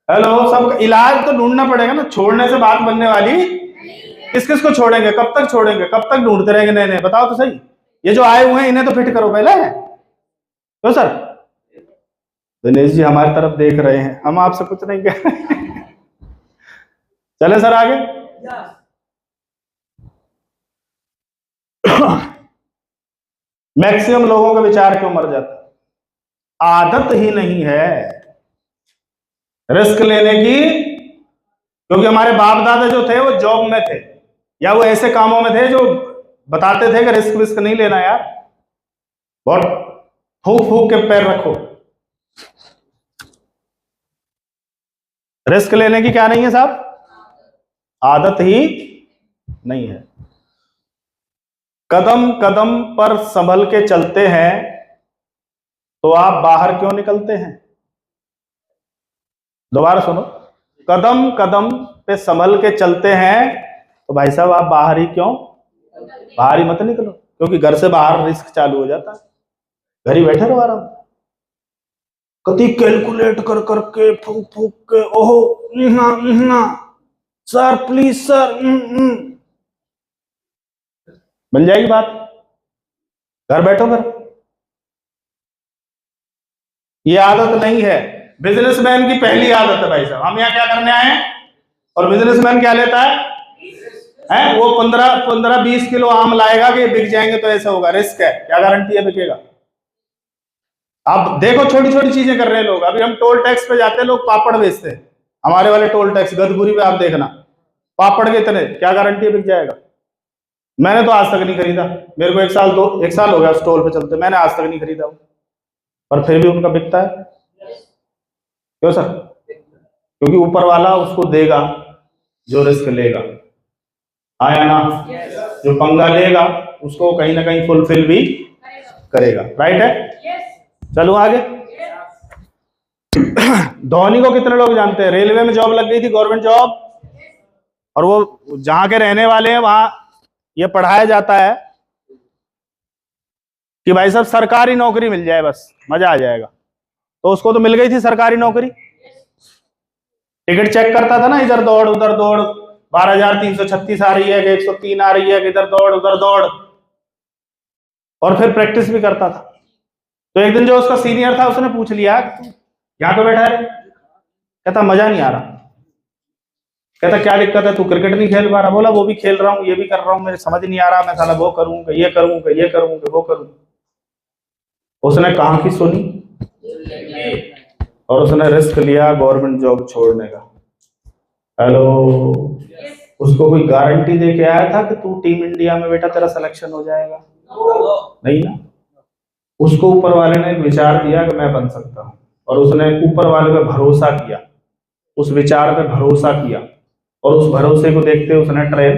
हेलो, सब इलाज तो ढूंढना पड़ेगा ना, छोड़ने से बात बनने वाली। किस किस को छोड़ेंगे, कब तक छोड़ेंगे, कब तक ढूंढते रहेंगे? नए नए बताओ तो सही। ये जो आए हुए हैं इन्हें तो फिट करो पहले, क्यों सर? दिनेश जी हमारी तरफ देख रहे हैं, हम आपसे कुछ नहीं कह रहे। चले सर आगे। मैक्सिमम लोगों का विचार क्यों मर जाता है? आदत ही नहीं है रिस्क लेने की, क्योंकि हमारे बाप दादा जो थे वो जॉब में थे या वो ऐसे कामों में थे जो बताते थे कि रिस्क विस्क नहीं लेना यार, बहुत फूक फूक के पैर रखो। रिस्क लेने की क्या नहीं है साहब? आदत ही नहीं है। कदम कदम पर संभल के चलते हैं तो आप बाहर क्यों निकलते हैं? दोबारा सुनो, कदम कदम पे संभल के चलते हैं तो भाई साहब आप बाहर ही क्यों? बाहर ही मत निकलो, क्योंकि घर से बाहर रिस्क चालू हो जाता है। घर ही बैठे रहो आराम, कति कैलकुलेट कर करके फूक फूक के, ओहो सर प्लीज सर, बन जाएगी बात, घर बैठो फिर। ये आदत नहीं है, बिजनेसमैन की पहली आदत है भाई साहब। हम यहाँ क्या करने आए हैं? और बिजनेसमैन क्या लेता है? वो 15-20 किलो आम लाएगा कि बिक जाएंगे तो ऐसा होगा, रिस्क है, क्या गारंटी है बिकेगा? आप देखो छोटी छोटी चीजें कर रहे हैं लोग। अभी हम टोल टैक्स पे जाते हैं, लोग पापड़ बेचते हैं, हमारे वाले टोल टैक्स गदपुरी पे आप देखना, पापड़ के इतने, क्या गारंटी है बिक जाएगा? मैंने तो आज तक नहीं खरीदा, मेरे को 1 साल हो गया उस टोल पे चलते, मैंने आज तक नहीं खरीदा, पर फिर भी उनका बिकता है। क्यों सर? क्योंकि ऊपर वाला उसको देगा जो रिस्क लेगा, आया ना? जो पंगा लेगा उसको कहीं ना कहीं फुलफिल भी करेगा, राइट है? चलो आगे। धोनी को कितने लोग जानते हैं? रेलवे में जॉब लग गई थी, गवर्नमेंट जॉब, और वो जहां के रहने वाले हैं वहां ये पढ़ाया जाता है कि भाई साहब सरकारी नौकरी मिल जाए बस मजा आ जाएगा। तो उसको तो मिल गई थी सरकारी नौकरी। टिकट चेक करता था ना, इधर दौड़ उधर दौड़, 12,336 आ रही है कि 103 आ रही है कि इधर दौड़ उधर दौड़, और फिर प्रैक्टिस भी करता था। तो एक दिन जो उसका सीनियर था उसने पूछ लिया, यहाँ पे बैठा है? कहता मजा नहीं आ रहा। कहता क्या दिक्कत है, तू क्रिकेट नहीं खेल पा रहा? बोला वो भी खेल रहा हूँ, ये भी कर रहा हूँ, मेरे समझ नहीं आ रहा, मैं साला वो करूँ कि ये करूँ कि ये करूँ कि वो करूँ। उसने कहाँ की सुनी और उसने रिस्क लिया गवर्नमेंट जॉब छोड़ने का। हेलो, उसको कोई गारंटी दे के आया था कि तू टीम इंडिया में बेटा तेरा सिलेक्शन हो जाएगा? नहीं ना। उसको ऊपर वाले ने एक विचार दिया कि मैं बन सकता हूँ, और उसने ऊपर वाले पे भरोसा किया, उस विचार पे भरोसा किया, और उस भरोसे को देखते उसने ट्रेन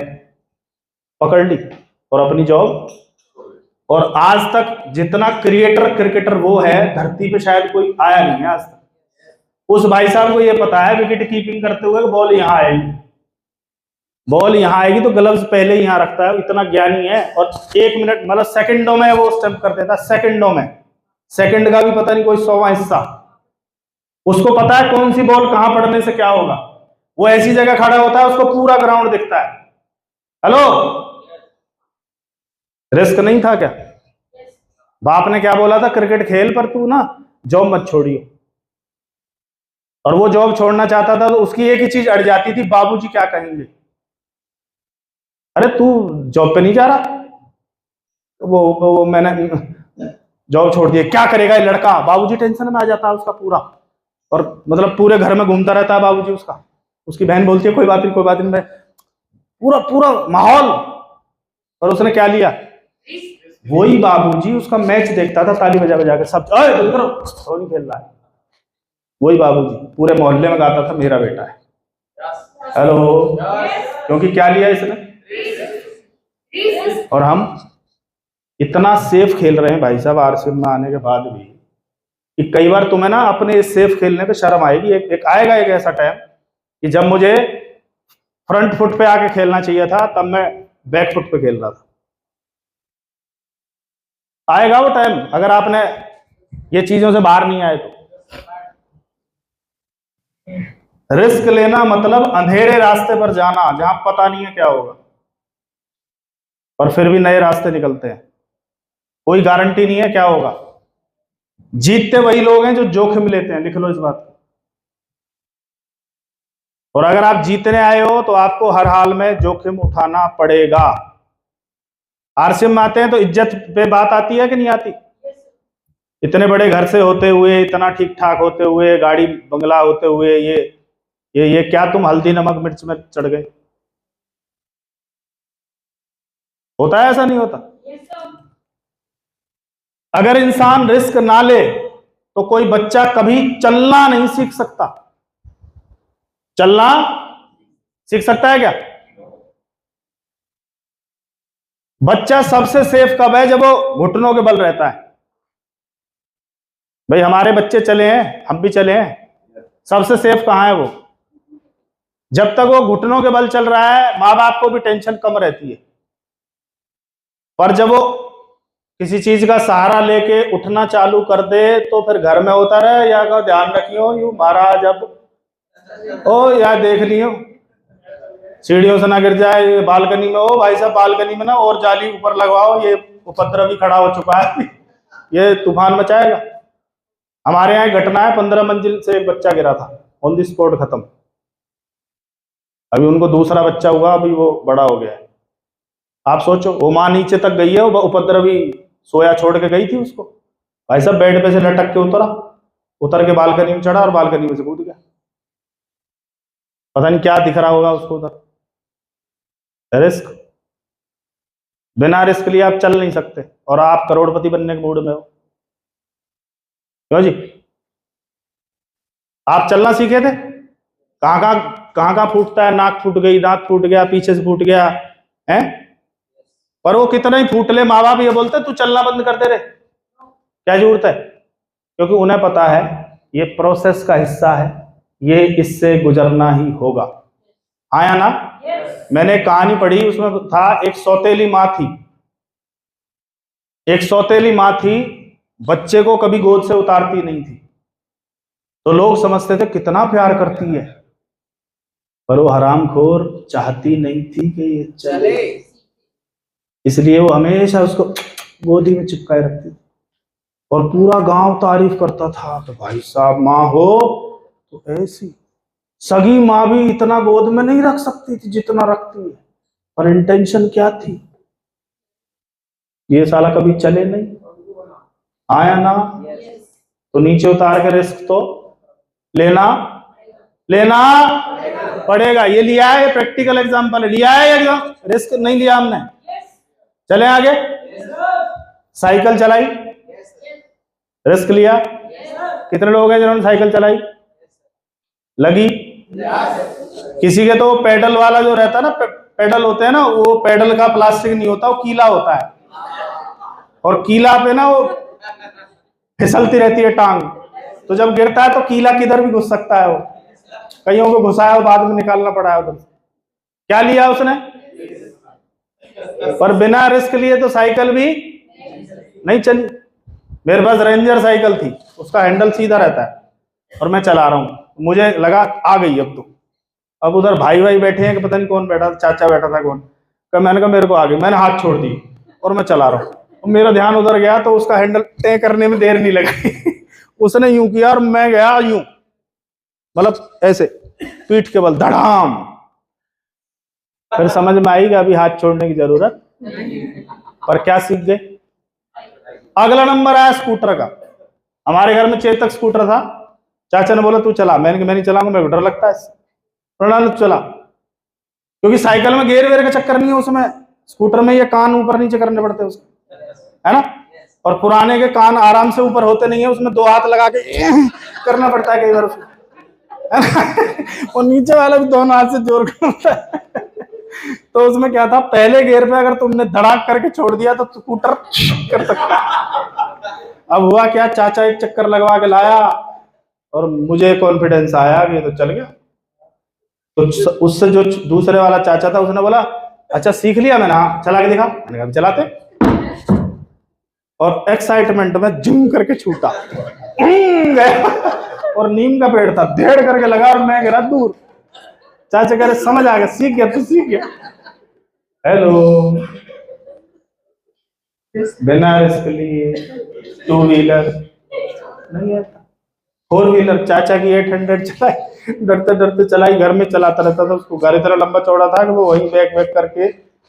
पकड़ ली और अपनी जॉब। और आज तक जितना क्रिएटर क्रिकेटर वो है धरती पे शायद कोई आया नहीं है आज तक। उस भाई साहब को ये पता है विकेट कीपिंग करते हुए बॉल यहाँ आएगी, बॉल यहाँ आएगी तो ग्लव्स पहले यहाँ रखता है, इतना ज्ञानी है। और 1 मिनट मतलब सेकंडों में वो स्टेप कर देता है, सेकंडों में, सेकंड का भी पता नहीं कोई 100वां हिस्सा। उसको पता है कौन सी बॉल कहां पड़ने से क्या होगा। वो ऐसी जगह खड़ा होता है उसको पूरा ग्राउंड दिखता है। हेलो, रिस्क नहीं था क्या? बाप ने क्या बोला था? क्रिकेट खेल पर तू ना जॉब मत छोड़ियो। और वो जॉब छोड़ना चाहता था तो उसकी एक ही चीज अड़ जाती थी, बाबूजी क्या कहेंगे। अरे तू जॉब पे नहीं जा रहा? वो मैंने जॉब छोड़ दिया, क्या करेगा ये लड़का? बाबूजी टेंशन में आ जाता है उसका पूरा, और मतलब पूरे घर में घूमता रहता है बाबूजी उसका। उसकी बहन बोलती है कोई बात नहीं कोई बात नहीं, पूरा पूरा माहौल। और उसने क्या लिया? वही बाबूजी उसका मैच देखता था ताली बजा बजा के, सब धोनी खेल रहा है, वही बाबूजी पूरे मोहल्ले में गाता था मेरा बेटा है। हेलो, क्योंकि क्या लिया इसने? और हम इतना सेफ खेल रहे हैं भाई साहब आरसीबी में आने के बाद भी, कि कई बार तुम्हें ना अपने सेफ खेलने पे शर्म आएगी। एक आएगा एक ऐसा टाइम कि जब मुझे फ्रंट फुट पे आके खेलना चाहिए था, तब मैं बैक फुट पे खेल रहा था। आएगा वो टाइम अगर आपने ये चीजों से बाहर नहीं आए तो। रिस्क लेना मतलब अंधेरे रास्ते पर जाना जहां पता नहीं है क्या होगा, और फिर भी नए रास्ते निकलते हैं। कोई गारंटी नहीं है क्या होगा। जीतते वही लोग हैं जो जोखिम लेते हैं, लिख लो इस बात को। और अगर आप जीतने आए हो तो आपको हर हाल में जोखिम उठाना पड़ेगा। आरसीएम में आते हैं तो इज्जत पे बात आती है कि नहीं आती? इतने बड़े घर से होते हुए, इतना ठीक ठाक होते हुए, गाड़ी बंगला होते हुए, ये क्या तुम हल्दी नमक मिर्च में चढ़ गए? होता है ऐसा? नहीं होता। अगर इंसान रिस्क ना ले तो कोई बच्चा कभी चलना नहीं सीख सकता। चलना सीख सकता है क्या? बच्चा सबसे सेफ कब है? जब वो घुटनों के बल रहता है। भाई हमारे बच्चे चले हैं, हम भी चले हैं, सबसे सेफ कहां है वो? जब तक वो घुटनों के बल चल रहा है माँ बाप को भी टेंशन कम रहती है, पर जब वो किसी चीज का सहारा लेके उठना चालू कर दे तो फिर घर में होता रहे या का ध्यान रखियो यू महाराज, अब ओ यार देख लियो सीढ़ियों से ना गिर जाए, बालकनी में हो भाई साहब, बालकनी में ना और जाली ऊपर लगवाओ, ये उपद्रवी खड़ा हो चुका है, ये तूफान मचाएगा। हमारे यहाँ घटना है, 15 मंजिल से एक बच्चा गिरा था, ऑन द स्पॉट खत्म। अभी उनको दूसरा बच्चा हुआ, अभी वो बड़ा हो गया है। आप सोचो, वो माँ नीचे तक गई है, वो उपद्रवी सोया छोड़ के गई थी उसको, भाई साहब बेड पे से लटक के उतर के बालकनी में चढ़ा और बालकनी में से कूद गया। पता नहीं क्या दिख रहा होगा उसको उधर। रिस्क, बिना रिस्क लिए आप चल नहीं सकते, और आप करोड़पति बनने के मूड में हो। क्यों जी? आप चलना सीखे थे? कहां फूटता है, नाक फूट गई, दांत फूट गया, पीछे से फूट गया है, पर वो कितना ही फूट ले, माँ बाप ये बोलते तू चलना बंद कर दे रे, क्या जरूरत है? क्योंकि उन्हें पता है ये प्रोसेस का हिस्सा है, ये इससे गुजरना ही होगा। हाँ या ना? मैंने एक कहानी पढ़ी, उसमें था एक सौतेली माँ थी। एक सौतेली माँ थी, बच्चे को कभी गोद से उतारती नहीं थी। तो लोग समझते थे कितना प्यार करती है, पर वो हरामखोर चाहती नहीं थी कि ये चले, इसलिए वो हमेशा उसको गोदी में चिपकाए रखती थी। और पूरा गांव तारीफ करता था तो भाई साहब माँ हो तो ऐसी। सगी माँ भी इतना गोद में नहीं रख सकती थी जितना रखती है, पर इंटेंशन क्या थी, ये साला कभी चले नहीं, आया ना, तो नीचे उतार के रिस्क तो लेना पड़ेगा। ये लिया है, ये प्रैक्टिकल एग्जांपल है, लिया है एग्जाम, रिस्क नहीं लिया हमने। चले आगे। साइकिल चलाई, रिस्क लिया। कितने लोग हैं जिन्होंने साइकिल चलाई? लगी। किसी के तो पेडल वाला जो रहता है ना, पेडल होते हैं ना, वो पेडल का प्लास्टिक नहीं होता, वो कीला होता है, और कीला पे ना वो फिसलती रहती है टांग, तो जब गिरता है तो कीला किधर भी घुस सकता है। वो कईयों को घुसाया और बाद में निकालना पड़ा है उधर। क्या लिया उसने? पर बिना रिस्क लिए तो साइकिल भी नहीं चली। मेरे पास रेंजर साइकिल थी, उसका हैंडल सीधा रहता है और मैं चला रहा हूँ, मुझे लगा आ गई अब तो। अब उधर भाई बैठे हैं कि पता नहीं कौन बैठा था, चाचा बैठा था कौन, मैंने कहा मेरे को आ गई, मैंने हाथ छोड़ दी और मैं चला रहा हूँ। मेरा ध्यान उधर गया तो उसका हैंडल तय करने में देर नहीं लगी उसने यूं किया और मैं गया यूं, मतलब ऐसे पीठ के बल धड़ाम। फिर समझ में आई कि अभी हाथ छोड़ने की जरूरत, पर क्या सीख गए। अगला नंबर आया स्कूटर का। हमारे घर में चेतक स्कूटर था, चाचा ने बोला तू चला, मैंने कहा मैं नहीं चलाऊंगा, मेरे को डर लगता है। प्रणाली चला, क्योंकि साइकिल में गेयर वेयर का चक्कर नहीं है उसमें, स्कूटर में ये कान ऊपर नीचे करने पड़ते हैं उसके, है ना। और पुराने के कान आराम से ऊपर होते नहीं है, उसमें दो हाथ लगा के करना पड़ता है कई बार उसमें, है ना? और नीचे वाला भी दोनों हाथ से जोर करता है तो उसमें क्या था, पहले गियर पे अगर तुमने धड़ाक करके छोड़ दिया तो स्कूटर कर सकता है। अब हुआ क्या, चाचा एक चक्कर लगवा के लाया और मुझे कॉन्फिडेंस आया कि ये तो चल गया। तो उससे जो दूसरे वाला चाचा था उसने बोला अच्छा सीख लिया? मैंने हाँ। चला के दिखा? मैंने कहा चलाते। और एक्साइटमेंट में जूम करके छूटा गया और नीम का पेड़ था, धेड़ करके लगा और मैं गिरा दूर। चाचा कह रहे समझ आ गया, सीख गया, तू सीख गया। हेलो, बिना रिस्क लिए टू व्हीलर नहीं आता, फोर व्हीलर चाचा की 800 चलाई, डरते डरते चलाई, घर में चलाता रहता था। उसको घर इतना लंबा चौड़ा था कि वो वही बैग बैग करके,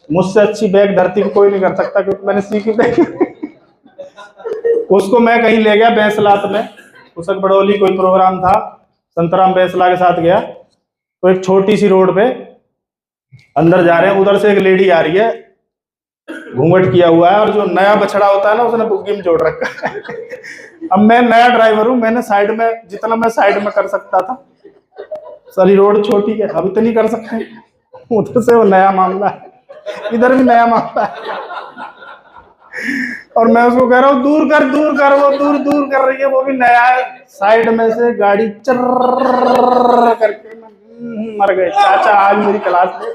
मुझसे अच्छी बैग धरती को कोई नहीं कर सकता क्योंकि मैंने सीखी बैग उसको मैं कहीं ले गया बैसलात में, उसक बड़ौली कोई प्रोग्राम था, संतराम बैसला के साथ गया, तो एक छोटी सी रोड पे अंदर जा रहे हैं, उधर से एक लेडी आ रही है, घूंघट किया हुआ है और जो नया बछड़ा होता है ना उसने बुग्गी में जोड़ रखा है। अब मैं नया ड्राइवर हूं, मैंने साइड में जितना मैं साइड में कर सकता था, सारी रोड छोटी है, अब इतनी कर सकते हैं, उधर से वो नया मामला है, इधर भी नया मामला है। और मैं उसको कह रहा हूँ दूर कर, वो दूर कर रही है, वो भी नया है। साइड में से गाड़ी चर्र करके मर गए। चाचा आज मेरी क्लास में,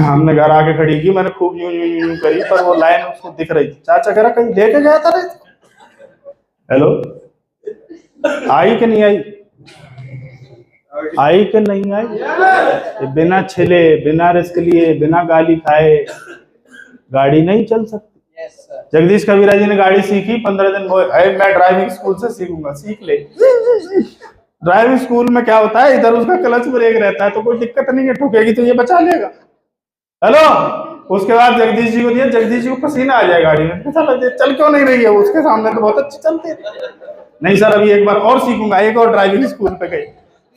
हमने घर आके खड़ी की, मैंने खूब यूं करी, पर वो लाइन उसको दिख रही थी। चाचा कह रहा कहीं लेके गया था रे? हेलो, आई कि नहीं आई? आई कि नहीं आई? बिना छिले, बिना रिस्क लिए, बिना गाली खाए गाड़ी नहीं चल सकती। जगदीश कबीरा जी ने गाड़ी सीखी, 15 दिन मैं ड्राइविंग स्कूल से सीखूंगा, सीख ले। ड्राइविंग स्कूल में क्या होता है, इधर उसका क्लच ब्रेक रहता है तो कोई दिक्कत नहीं है, ठुकेगी तो ये बचा लेगा। हेलो, उसके बाद जगदीश जी को दिया, जगदीश जी को पसीना आ जाए गाड़ी में, चल क्यों नहीं रही है, उसके सामने तो बहुत अच्छी चलती है। नहीं सर अभी एक बार और सीखूंगा, एक और ड्राइविंग स्कूल पे गई,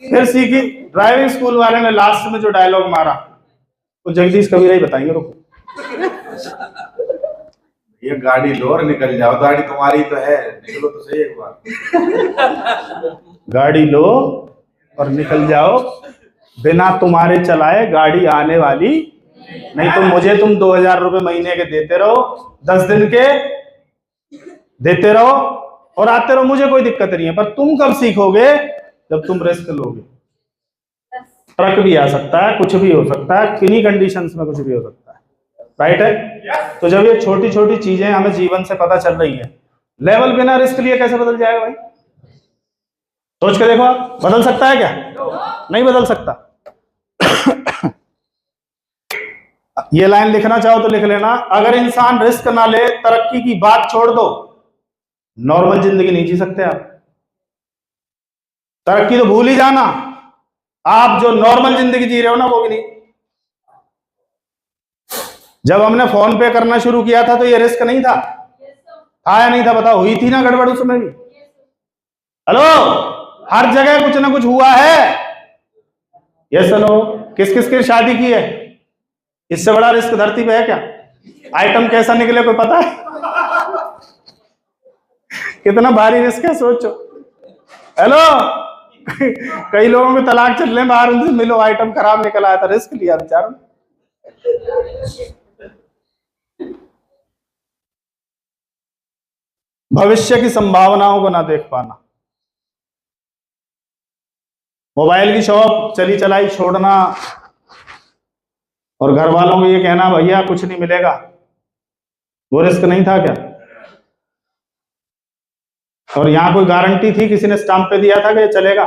फिर सीखी। ड्राइविंग स्कूल वाले ने लास्ट में जो डायलॉग मारा वो जगदीश कबीरा ही बताएंगे, रुको। ये गाड़ी लो और निकल जाओ, गाड़ी तुम्हारी तो है, निकलो तो सही एक बार। गाड़ी लो और निकल जाओ, बिना तुम्हारे चलाए गाड़ी आने वाली नहीं। तो मुझे तुम 2000 रुपए महीने के देते रहो, 10 दिन के देते रहो, और आते रहो, मुझे कोई दिक्कत नहीं है, पर तुम कब सीखोगे? जब तुम रिस्क लोगे। ट्रक भी आ सकता है, कुछ भी हो सकता है, किन्हीं कंडीशंस में कुछ भी हो सकता है, राइट है? तो जब ये छोटी छोटी चीजें हमें जीवन से पता चल रही है, लेवल बिना रिस्क लिए कैसे बदल जाएगा भाई? सोच के देखो, आप बदल सकता है क्या? नहीं बदल सकता। ये लाइन लिखना चाहो तो लिख लेना, अगर इंसान रिस्क ना ले, तरक्की की बात छोड़ दो, नॉर्मल जिंदगी नहीं जी सकते आप। तरक्की तो भूल ही जाना, आप जो नॉर्मल जिंदगी जी रहे हो ना, वो भी नहीं। जब हमने फोन पे करना शुरू किया था तो ये रिस्क नहीं था? था या नहीं था? बताओ, हुई थी ना गड़बड़ उसमें भी? हेलो, हर जगह कुछ ना कुछ हुआ है। यस हेलो, किस किस की शादी की है? इससे बड़ा रिस्क धरती पे है क्या? आइटम कैसा निकले कोई पता है? कितना भारी रिस्क है, सोचो। हेलो, कई लोगों को तलाक चल रहे हैं बाहर, उनसे मिलो, आइटम खराब निकल आया था, रिस्क लिया बेचारों। भविष्य की संभावनाओं को ना देख पाना, मोबाइल की शॉप चली चलाई छोड़ना, और घर वालों को ये कहना भैया कुछ नहीं मिलेगा, वो रिस्क नहीं था क्या? और यहां कोई गारंटी थी, किसी ने स्टाम्प पे दिया था कि ये चलेगा?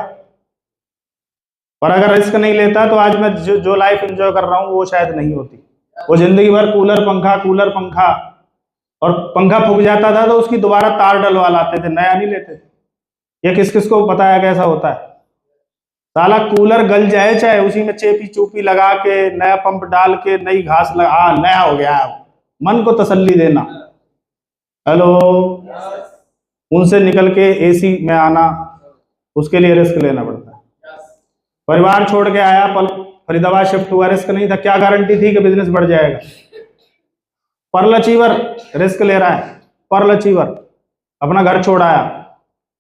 पर अगर रिस्क नहीं लेता तो आज मैं जो लाइफ एंजॉय कर रहा हूं वो शायद नहीं होती। वो जिंदगी भर कूलर पंखा, और पंखा फूक जाता था तो उसकी दोबारा तार डलवा लाते थे, नया नहीं लेते थे। ये किस किस को पता है कैसा होता है? साला कूलर गल जाए, चाहे उसी में चेपी चूपी लगा के, नया पंप डाल के, नई घास लगा, हाँ नया हो गया। मन को तसल्ली देना। हेलो, उनसे निकल के एसी में आना, उसके लिए रिस्क लेना पड़ता है। परिवार छोड़ के आया, फरीदाबाद शिफ्ट हुआ, रिस्क नहीं था? क्या गारंटी थी कि बिजनेस बढ़ जाएगा? पर्ल अचीवर रिस्क ले रहा है, पर्ल अचीवर अपना घर छोड़ आया,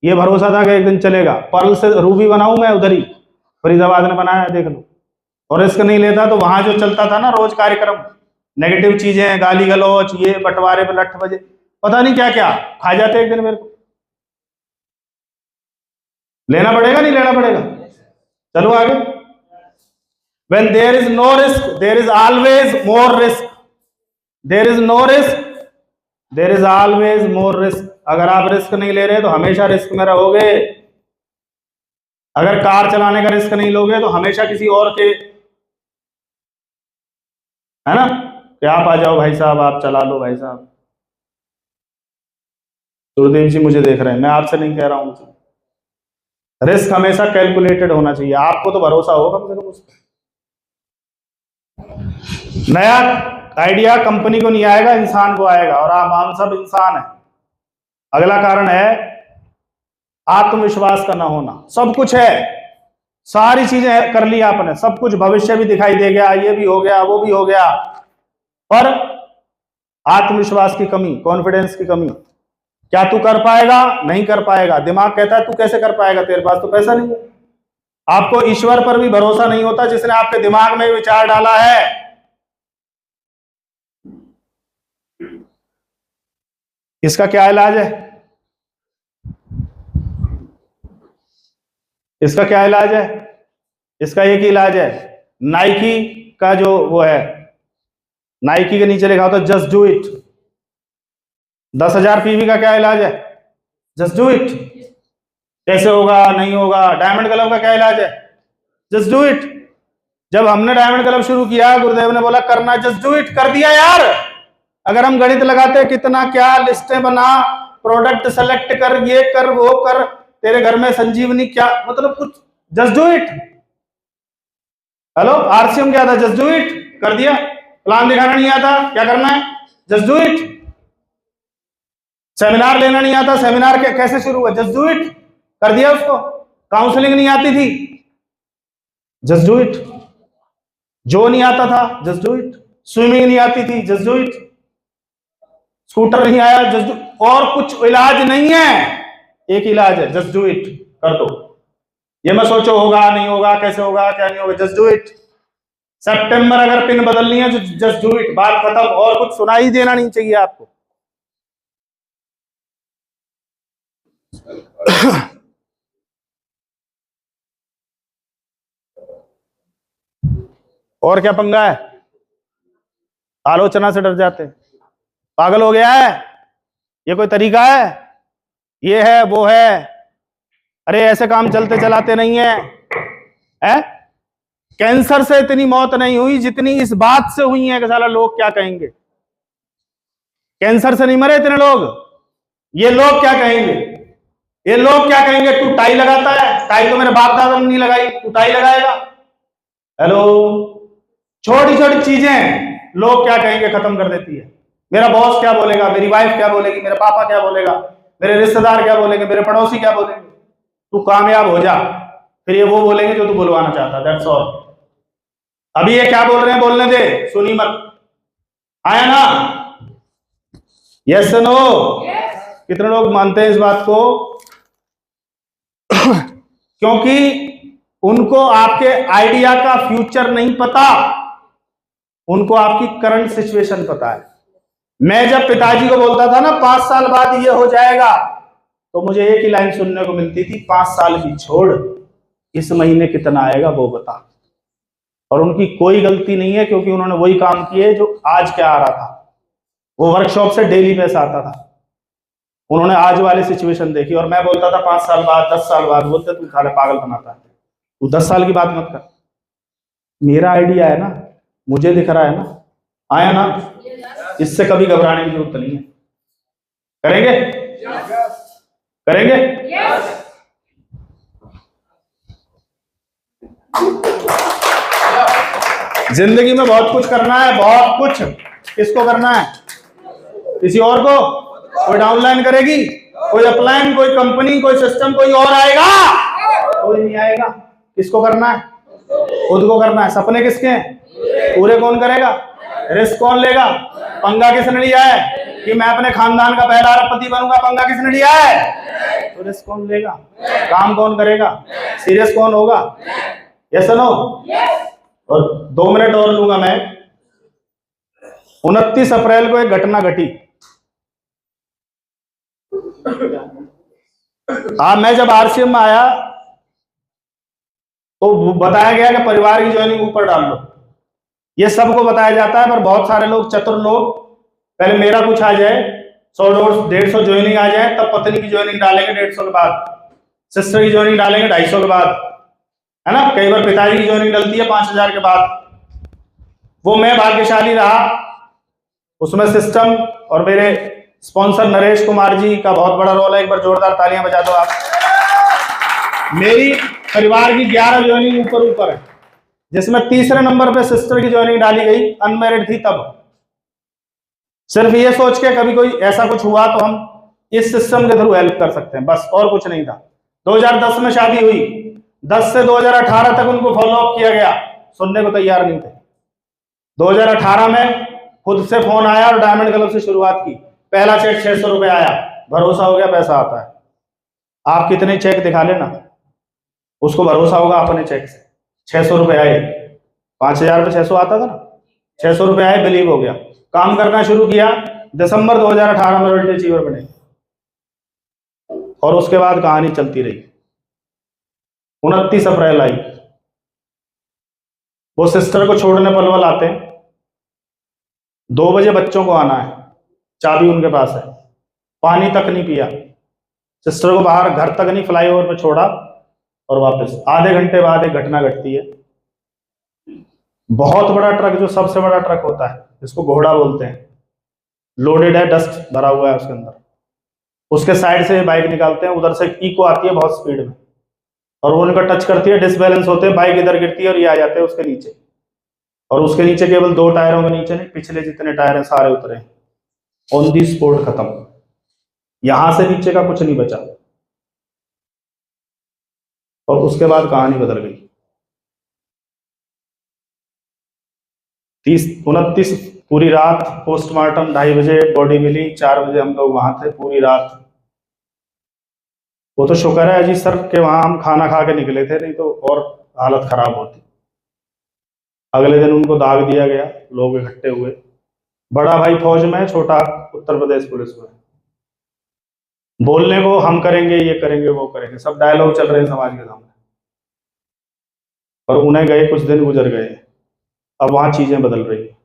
ये भरोसा था कि एक दिन चलेगा, पर्ल से रूबी बनाऊं मैं, उधर ही फरीदाबाद ने बनाया, देख लो। और रिस्क नहीं लेता तो वहां जो चलता था ना रोज कार्यक्रम, नेगेटिव चीजें, गाली गलौच, ये बंटवारे पे लठ बजे, पता नहीं क्या क्या खा जाते एक दिन मेरे को। लेना पड़ेगा नहीं लेना पड़ेगा? चलो आगे। When there is no risk, there is always more risk. There is no risk, there is always more risk. अगर आप रिस्क नहीं ले रहे तो हमेशा रिस्क में रहोगे। अगर कार चलाने का रिस्क नहीं लोगे तो हमेशा किसी और के, है ना, कि आप आ जाओ भाई साहब, आप चला लो भाई साहब। सुरदेव जी मुझे देख रहे हैं, मैं आपसे नहीं कह रहा हूं। रिस्क हमेशा कैलकुलेटेड होना चाहिए, आपको तो भरोसा हो कम से कम उस पर। नया आइडिया कंपनी को नहीं आएगा, इंसान को आएगा, और हम सब इंसान है। अगला कारण है आत्मविश्वास का ना होना। सब कुछ है, सारी चीजें कर ली आपने, सब कुछ, भविष्य भी दिखाई दे गया, ये भी हो गया, वो भी हो गया, पर आत्मविश्वास की कमी, कॉन्फिडेंस की कमी। क्या तू कर पाएगा? नहीं कर पाएगा। दिमाग कहता है तू कैसे कर पाएगा, तेरे पास तो पैसा नहीं है। आपको ईश्वर पर भी भरोसा नहीं होता जिसने आपके दिमाग में विचार डाला है। इसका क्या इलाज है? इसका क्या इलाज है? इसका एक ही इलाज है, नाइकी का जो वो है, नाइकी के नीचे लिखा होता है जस्ट डू इट। 10,000 पीवी का क्या इलाज है? Just do it. कैसे होगा, नहीं होगा। डायमंड क्लब का क्या इलाज है? Just do it. जब हमने डायमंड क्लब शुरू किया, गुरुदेव ने बोला करना, जस्ट डू इट, कर दिया यार। अगर हम गणित लगाते कितना क्या, लिस्टें बना, प्रोडक्ट सेलेक्ट कर, ये कर, वो कर, तेरे घर में संजीवनी, क्या मतलब कुछ, just do it. Hello, RCM क्या था? जस्ट डू इट, कर दिया। प्लान दिखाना नहीं आता, क्या करना है? Just do it. सेमिनार लेना नहीं आता, सेमिनार कैसे शुरू हुआ? जस्ट डू इट, कर दिया उसको। काउंसलिंग नहीं आती थी, जस्ट डू इट। जो नहीं आता था, जस्ट डू इट। स्विमिंग नहीं आती थी, जस्ट डू इट। स्कूटर नहीं आया, जस्ट डू। और कुछ इलाज नहीं है, एक इलाज है, जस्ट डू इट, कर दो। ये मत सोचो होगा नहीं होगा, कैसे होगा, क्या नहीं होगा, जस्ट डू इट। सितंबर अगर पिन बदलनी है तो जस्ट डू इट, बात खत्म। और कुछ सुनाई देना नहीं चाहिए आपको। और क्या पंगा है? आलोचना से डर जाते हैं। पागल हो गया है? ये कोई तरीका है? ये है वो है। अरे ऐसे काम चलते चलाते नहीं है, हैं? कैंसर से इतनी मौत नहीं हुई जितनी इस बात से हुई है कि साला लोग क्या कहेंगे। कैंसर से नहीं मरे इतने लोग, ये लोग क्या कहेंगे। ये लोग क्या कहेंगे, तू टाई लगाता है, टाई तो मेरे बाप दादा ने नहीं लगाई, तू टाई लगाएगा। हेलो, छोटी छोटी चीजें लोग क्या कहेंगे खत्म कर देती है। मेरा बॉस क्या बोलेगा, मेरी वाइफ क्या बोलेगी, मेरे पापा क्या बोलेगा, मेरे रिश्तेदार क्या बोलेंगे, मेरे पड़ोसी क्या बोलेंगे। तू कामयाब हो जा, फिर ये वो बोलेंगे जो तू बुलवाना चाहता। That's all. अभी ये क्या बोल रहे हैं बोलने दे, सुनी मत। आया ना? Yes no? कितने लोग मानते हैं इस बात को? क्योंकि उनको आपके आइडिया का फ्यूचर नहीं पता, उनको आपकी करंट सिचुएशन पता है। मैं जब पिताजी को बोलता था ना 5 साल बाद ये हो जाएगा, तो मुझे एक ही लाइन सुनने को मिलती थी, 5 साल की छोड़, इस महीने कितना आएगा वो बता। और उनकी कोई गलती नहीं है, क्योंकि उन्होंने वही काम किए जो आज क्या आ रहा था। वो वर्कशॉप से डेली पैसा आता था, उन्होंने आज वाली सिचुएशन देखी। और मैं बोलता था 5 साल बाद, 10 साल बाद, बोलते तू साले पागल बनाता है, तू 10 साल की बात मत कर। मेरा आइडिया है ना, मुझे दिख रहा है ना, आया ना? इससे कभी घबराने की जरूरत नहीं है। करेंगे? करेंगे? जिंदगी में बहुत कुछ करना है, बहुत कुछ। किसको करना है? किसी और को? कोई डाउनलाइन करेगी, कोई अपलाइन, कोई कंपनी, कोई सिस्टम, कोई और आएगा? कोई नहीं आएगा। किसको करना है? खुद को करना है। सपने किसके हैं? पूरे कौन करेगा? रिस्क कौन लेगा? पंगा किसने लिया है कि मैं अपने खानदान का पहला अरबपति बनूंगा? पंगा किसने लिया है? तो रिस्क कौन लेगा? काम कौन करेगा? सीरियस कौन होगा? Yes no? और 2 मिनट और लूंगा मैं। 29 अप्रैल को एक घटना घटी। मैं जब आरसीएम में आया तो बताया गया कि परिवार की ज्वाइनिंग ऊपर डाल लो। ये सबको बताया जाता है, पर बहुत सारे लोग, चतुर लोग, पहले मेरा कुछ आ जाए, 100-150 ज्वाइनिंग आ जाए, तब पत्नी की ज्वाइनिंग डालेंगे 150 के बाद, सिस्टर की ज्वाइनिंग डालेंगे 250 के बाद, है ना? कई बार पिताजी की ज्वाइनिंग डलती है 5000 के बाद। वो मैं भाग्यशाली रहा, उसमें सिस्टम और मेरे स्पॉन्सर नरेश कुमार जी का बहुत बड़ा रोल है। एक बार जोरदार तालियां बजा दो आप। मेरी परिवार की 11 ज्वाइनिंग ऊपर है, जिसमें तीसरे नंबर पे सिस्टर की ज्वाइनिंग डाली गई। अनमैरिड थी तब। सिर्फ ये सोच के कभी कोई ऐसा कुछ हुआ तो हम इस सिस्टम के थ्रू हेल्प कर सकते हैं, बस, और कुछ नहीं था। 2010 में शादी हुई, 10 से 2018 तक उनको फॉलो अप किया गया, सुनने को तैयार नहीं थे। 2018 में खुद से फोन आया और डायमंड क्लब से शुरुआत की। पहला चेक 600 रुपए आया, भरोसा हो गया पैसा आता है। आप कितने चेक दिखा लेना, उसको भरोसा होगा अपने चेक से। 600 रुपए आए, 5000 पे 600 आता था ना, 600 रुपए आए, बिलीव हो गया, काम करना शुरू किया। दिसंबर 2018 में वर्ल्ड अचीवर बने, और उसके बाद कहानी चलती रही। 29 अप्रैल आई, वो सिस्टर को छोड़ने पलवल आते हैं। 2 बजे बच्चों को आना है, चाबी उनके पास है, पानी तक नहीं पिया, सिस्टर को बाहर घर तक नहीं, फ्लाईओवर पे छोड़ा और वापस। आधे घंटे बाद एक घटना घटती है। बहुत बड़ा ट्रक, जो सबसे बड़ा ट्रक होता है, जिसको घोड़ा बोलते हैं, लोडेड है, डस्ट भरा हुआ है उसके अंदर, उसके साइड से बाइक निकालते हैं। उधर से इको आती है बहुत स्पीड में, और वो उनका टच करती है, डिसबैलेंस होते हैं, बाइक इधर गिरती है और ये आ जाते हैं उसके नीचे। और उसके नीचे केवल 2 टायरों के नीचे नहीं, पिछले जितने टायर हैं सारे उतरे, ऑन दी स्पॉट खत्म। यहां से नीचे का कुछ नहीं बचा। और उसके बाद कहानी बदल गई। 29 पूरी रात पोस्टमार्टम, 2:30 बजे बॉडी मिली, 4 बजे हम लोग वहां थे पूरी रात। वो तो शुक्र है अजीत सर के वहां हम खाना खा के निकले थे, नहीं तो और हालत खराब होती। अगले दिन उनको दाग दिया गया, लोग इकट्ठे हुए। बड़ा भाई फौज में, छोटा उत्तर प्रदेश पुलिस में। बोलने को हम करेंगे, ये करेंगे, वो करेंगे, सब डायलॉग चल रहे हैं समाज के सामने। और उन्हें गए कुछ दिन गुजर गए, अब वहां चीजें बदल रही है।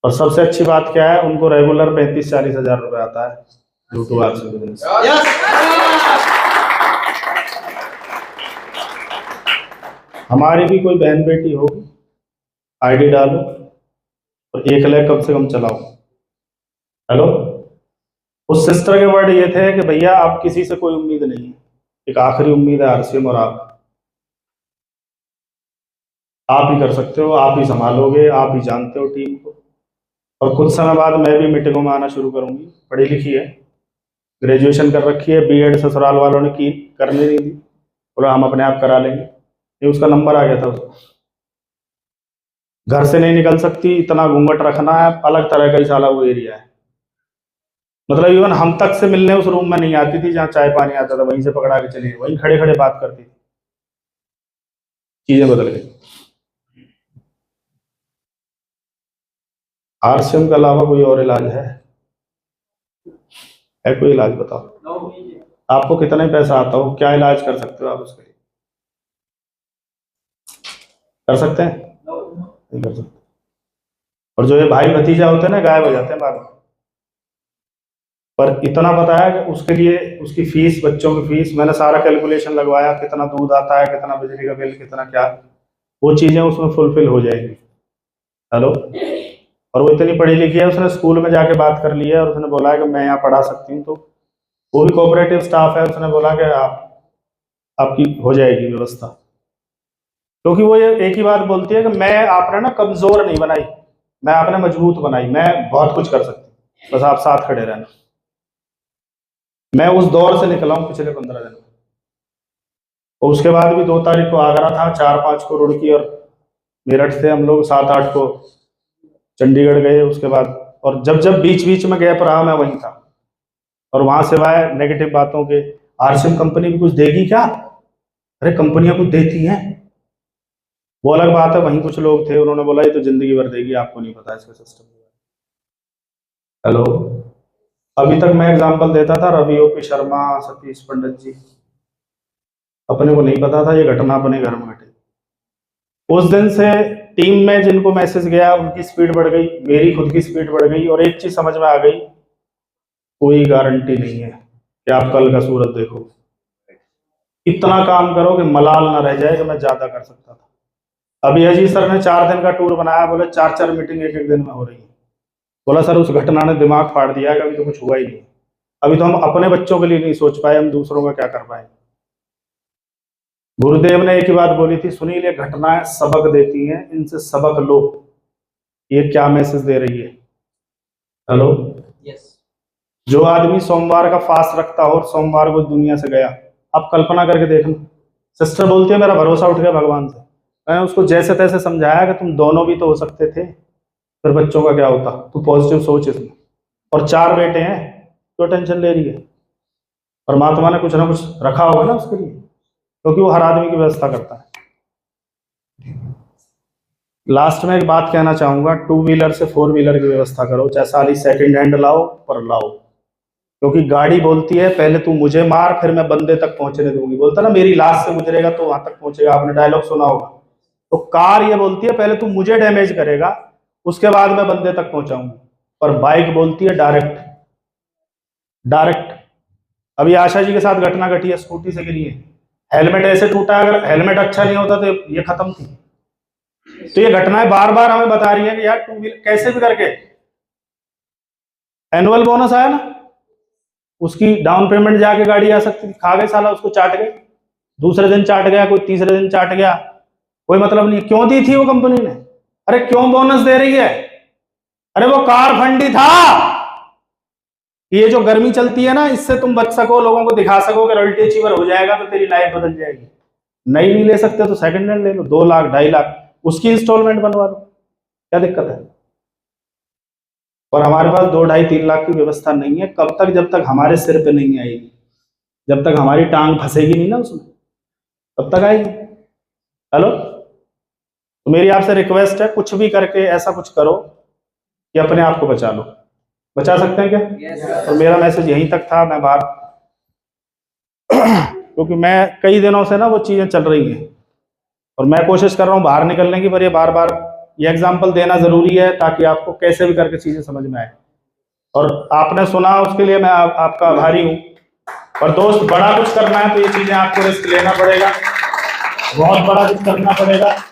और सबसे अच्छी बात क्या है, उनको रेगुलर 35-40 हजार रुपए आता है यूट्यूब ऐप से बिजनेस। हमारी भी कोई बहन बेटी होगी, आईडी डालो और 1 लाख कम से कम चलाओ। हेलो, उस सिस्टर के वर्ड ये थे कि भैया आप किसी से कोई उम्मीद नहीं है, एक आखिरी उम्मीद है आरसीएम और आप ही कर सकते हो, आप ही संभालोगे, आप ही जानते हो टीम को। और कुछ समय बाद मैं भी मीटिंगों में आना शुरू करूंगी। पढ़ी लिखी है, ग्रेजुएशन कर रखी है, बीएड ससुराल वालों ने की, करने नहीं दी, बोला हम अपने आप करा लेंगे। ये उसका नंबर आ गया था उसको। घर से नहीं निकल सकती, इतना घूंघट रखना है, अलग तरह का ही साला वो एरिया है। मतलब इवन हम तक से मिलने उस रूम में नहीं आती थी जहाँ चाय पानी आता था, वहीं से पकड़ा के चली, वहीं खड़े खड़े बात करती थी। चीजें बदल गई। आरसीएम के अलावा कोई और इलाज है कोई इलाज बताओ? आपको कितना ही पैसा आता हो, क्या इलाज कर सकते हो आप उसके लिए? कर सकते हैं? नहीं कर सकते। और जो ये भाई भतीजा होते हैं ना, गायब हो जाते हैं बाद में। पर इतना पता है कि उसके लिए उसकी फीस, बच्चों की फीस, मैंने सारा कैलकुलेशन लगवाया, कितना दूध आता है, कितना बिजली का बिल, कितना क्या, वो चीजें उसमें फुलफिल हो जाएंगी। हेलो, और वो इतनी पढ़ी लिखी है, उसने स्कूल में जाके बात कर ली है और उसने बोला है कि मैं यहाँ पढ़ा सकती हूँ। तो वो भी कोऑपरेटिव स्टाफ है, उसने बोला कि आपकी हो जाएगी व्यवस्था। क्योंकि वो ये एक ही बात बोलती है कि मैं आपने ना कमजोर नहीं बनाई, मैं आपने मजबूत बनाई, मैं बहुत कुछ कर सकती हूँ, बस आप साथ खड़े रहना। मैं उस दौर से निकला हूँ पिछले 15 दिन में। और उसके बाद भी 2 तारीख को आगरा था, 4-5 को रुड़की और मेरठ से हम लोग, 7-8 को चंडीगढ़ गए उसके बाद। और जब जब बीच बीच में गैप रहा मैं वहीं था। और वहां सिवाय नेगेटिव बातों के, आरसीएम कंपनी भी कुछ देगी क्या? अरे कंपनियां कुछ देती हैं, वो अलग बात है। वहीं कुछ लोग थे, उन्होंने बोला ये तो जिंदगी भर देगी, आपको नहीं पता इसका सिस्टम। हेलो, अभी तक मैं एग्जांपल देता था, रवि ओपी शर्मा, सतीश पंडित जी, अपने को नहीं पता था ये घटना अपने घर में घटी। उस दिन से टीम में जिनको मैसेज गया उनकी स्पीड बढ़ गई, मेरी खुद की स्पीड बढ़ गई। और एक चीज समझ में आ गई, कोई गारंटी नहीं है कि आप कल का सूरज देखो। इतना काम करो कि मलाल ना रह जाए कि मैं ज्यादा कर सकता था। अभी अजीत सर ने 4 दिन का टूर बनाया, बोले 4-4 मीटिंग एक दिन में हो रही है। बोला सर उस घटना ने दिमाग फाड़ दिया है, अभी तो कुछ हुआ ही नहीं। अभी तो हम अपने बच्चों के लिए नहीं सोच पाए, हम दूसरों का क्या कर पाए। गुरुदेव ने एक ही बात बोली थी, सुनील ये घटनाएं सबक देती हैं, इनसे सबक लो। ये क्या मैसेज दे रही है? हेलो, जो आदमी सोमवार का फास्ट रखता हो और सोमवार को दुनिया से गया, आप कल्पना करके देखना। सिस्टर बोलती है मेरा भरोसा उठ गया भगवान से। मैंने उसको जैसे तैसे समझाया कि तुम दोनों भी तो हो सकते थे, फिर बच्चों का क्या होता, तू पॉजिटिव सोच इसमें। और 4 बेटे हैं, क्यों टेंशन ले रही है? परमात्मा ने कुछ ना कुछ रखा होगा ना उसके लिए, क्योंकि वो हर आदमी की व्यवस्था करता है। लास्ट में एक बात कहना चाहूंगा, 2 व्हीलर से 4 व्हीलर की व्यवस्था करो, चाहे साली सेकंड हैंड लाओ पर लाओ। क्योंकि गाड़ी बोलती है पहले तू मुझे मार फिर मैं बंदे तक पहुंचने दूंगी, बोलता ना मेरी लाश से गुजरेगा तो वहां तक पहुंचेगा, आपने डायलॉग सुना होगा। तो कार ये बोलती है पहले तू मुझे डैमेज करेगा उसके बाद मैं बंदे तक पहुंचाऊंगी। पर बाइक बोलती है डायरेक्ट डायरेक्ट। अभी आशा जी के साथ घटना घटी है, स्कूटी से गिरी है, हेलमेट ऐसे टूटा, अगर हेलमेट अच्छा नहीं होता तो ये खत्म थी। तो ये घटनाएं बार बार हमें बता रही है कि यार 2 व्हीलर कैसे भी करके, एनुअल बोनस आया ना, उसकी डाउन पेमेंट जाके गाड़ी आ सकती थी, खा गए साला, उसको चाट गए, दूसरे दिन चाट गया, कोई तीसरे दिन चाट गया, कोई मतलब नहीं। क्यों दी थी वो कंपनी ने? अरे क्यों बोनस दे रही है? अरे वो कार फंडी था। ये जो गर्मी चलती है ना, इससे तुम बच सको, लोगों को दिखा सको कि रॉयल्टी अचीवर हो जाएगा तो तेरी लाइफ बदल जाएगी। नहीं ले सकते तो सेकंड हैंड ले लो, 2 लाख 2.5 लाख उसकी इंस्टॉलमेंट बनवा लो, क्या दिक्कत है? और हमारे पास 2-2.5-3 लाख की व्यवस्था नहीं है। कब तक? जब तक हमारे सिर पे नहीं आएगी, जब तक हमारी टांग फंसेगी नहीं ना उसमें, तब तक आएगी। हेलो, तो मेरी आपसे रिक्वेस्ट है, कुछ भी करके ऐसा कुछ करो कि अपने आप को बचा लो। बचा सकते हैं क्या? और मेरा मैसेज यहीं तक था, मैं बाहर क्योंकि मैं कई दिनों से ना वो चीज़ें चल रही हैं और मैं कोशिश कर रहा हूँ बाहर निकलने की, पर ये बार बार ये एग्जाम्पल देना ज़रूरी है ताकि आपको कैसे भी करके चीज़ें समझ में आए। और आपने सुना उसके लिए मैं आपका आभारी हूँ। और दोस्त, बड़ा कुछ करना है तो ये चीज़ें आपको रिस्क लेना पड़ेगा, बहुत बड़ा कुछ करना पड़ेगा।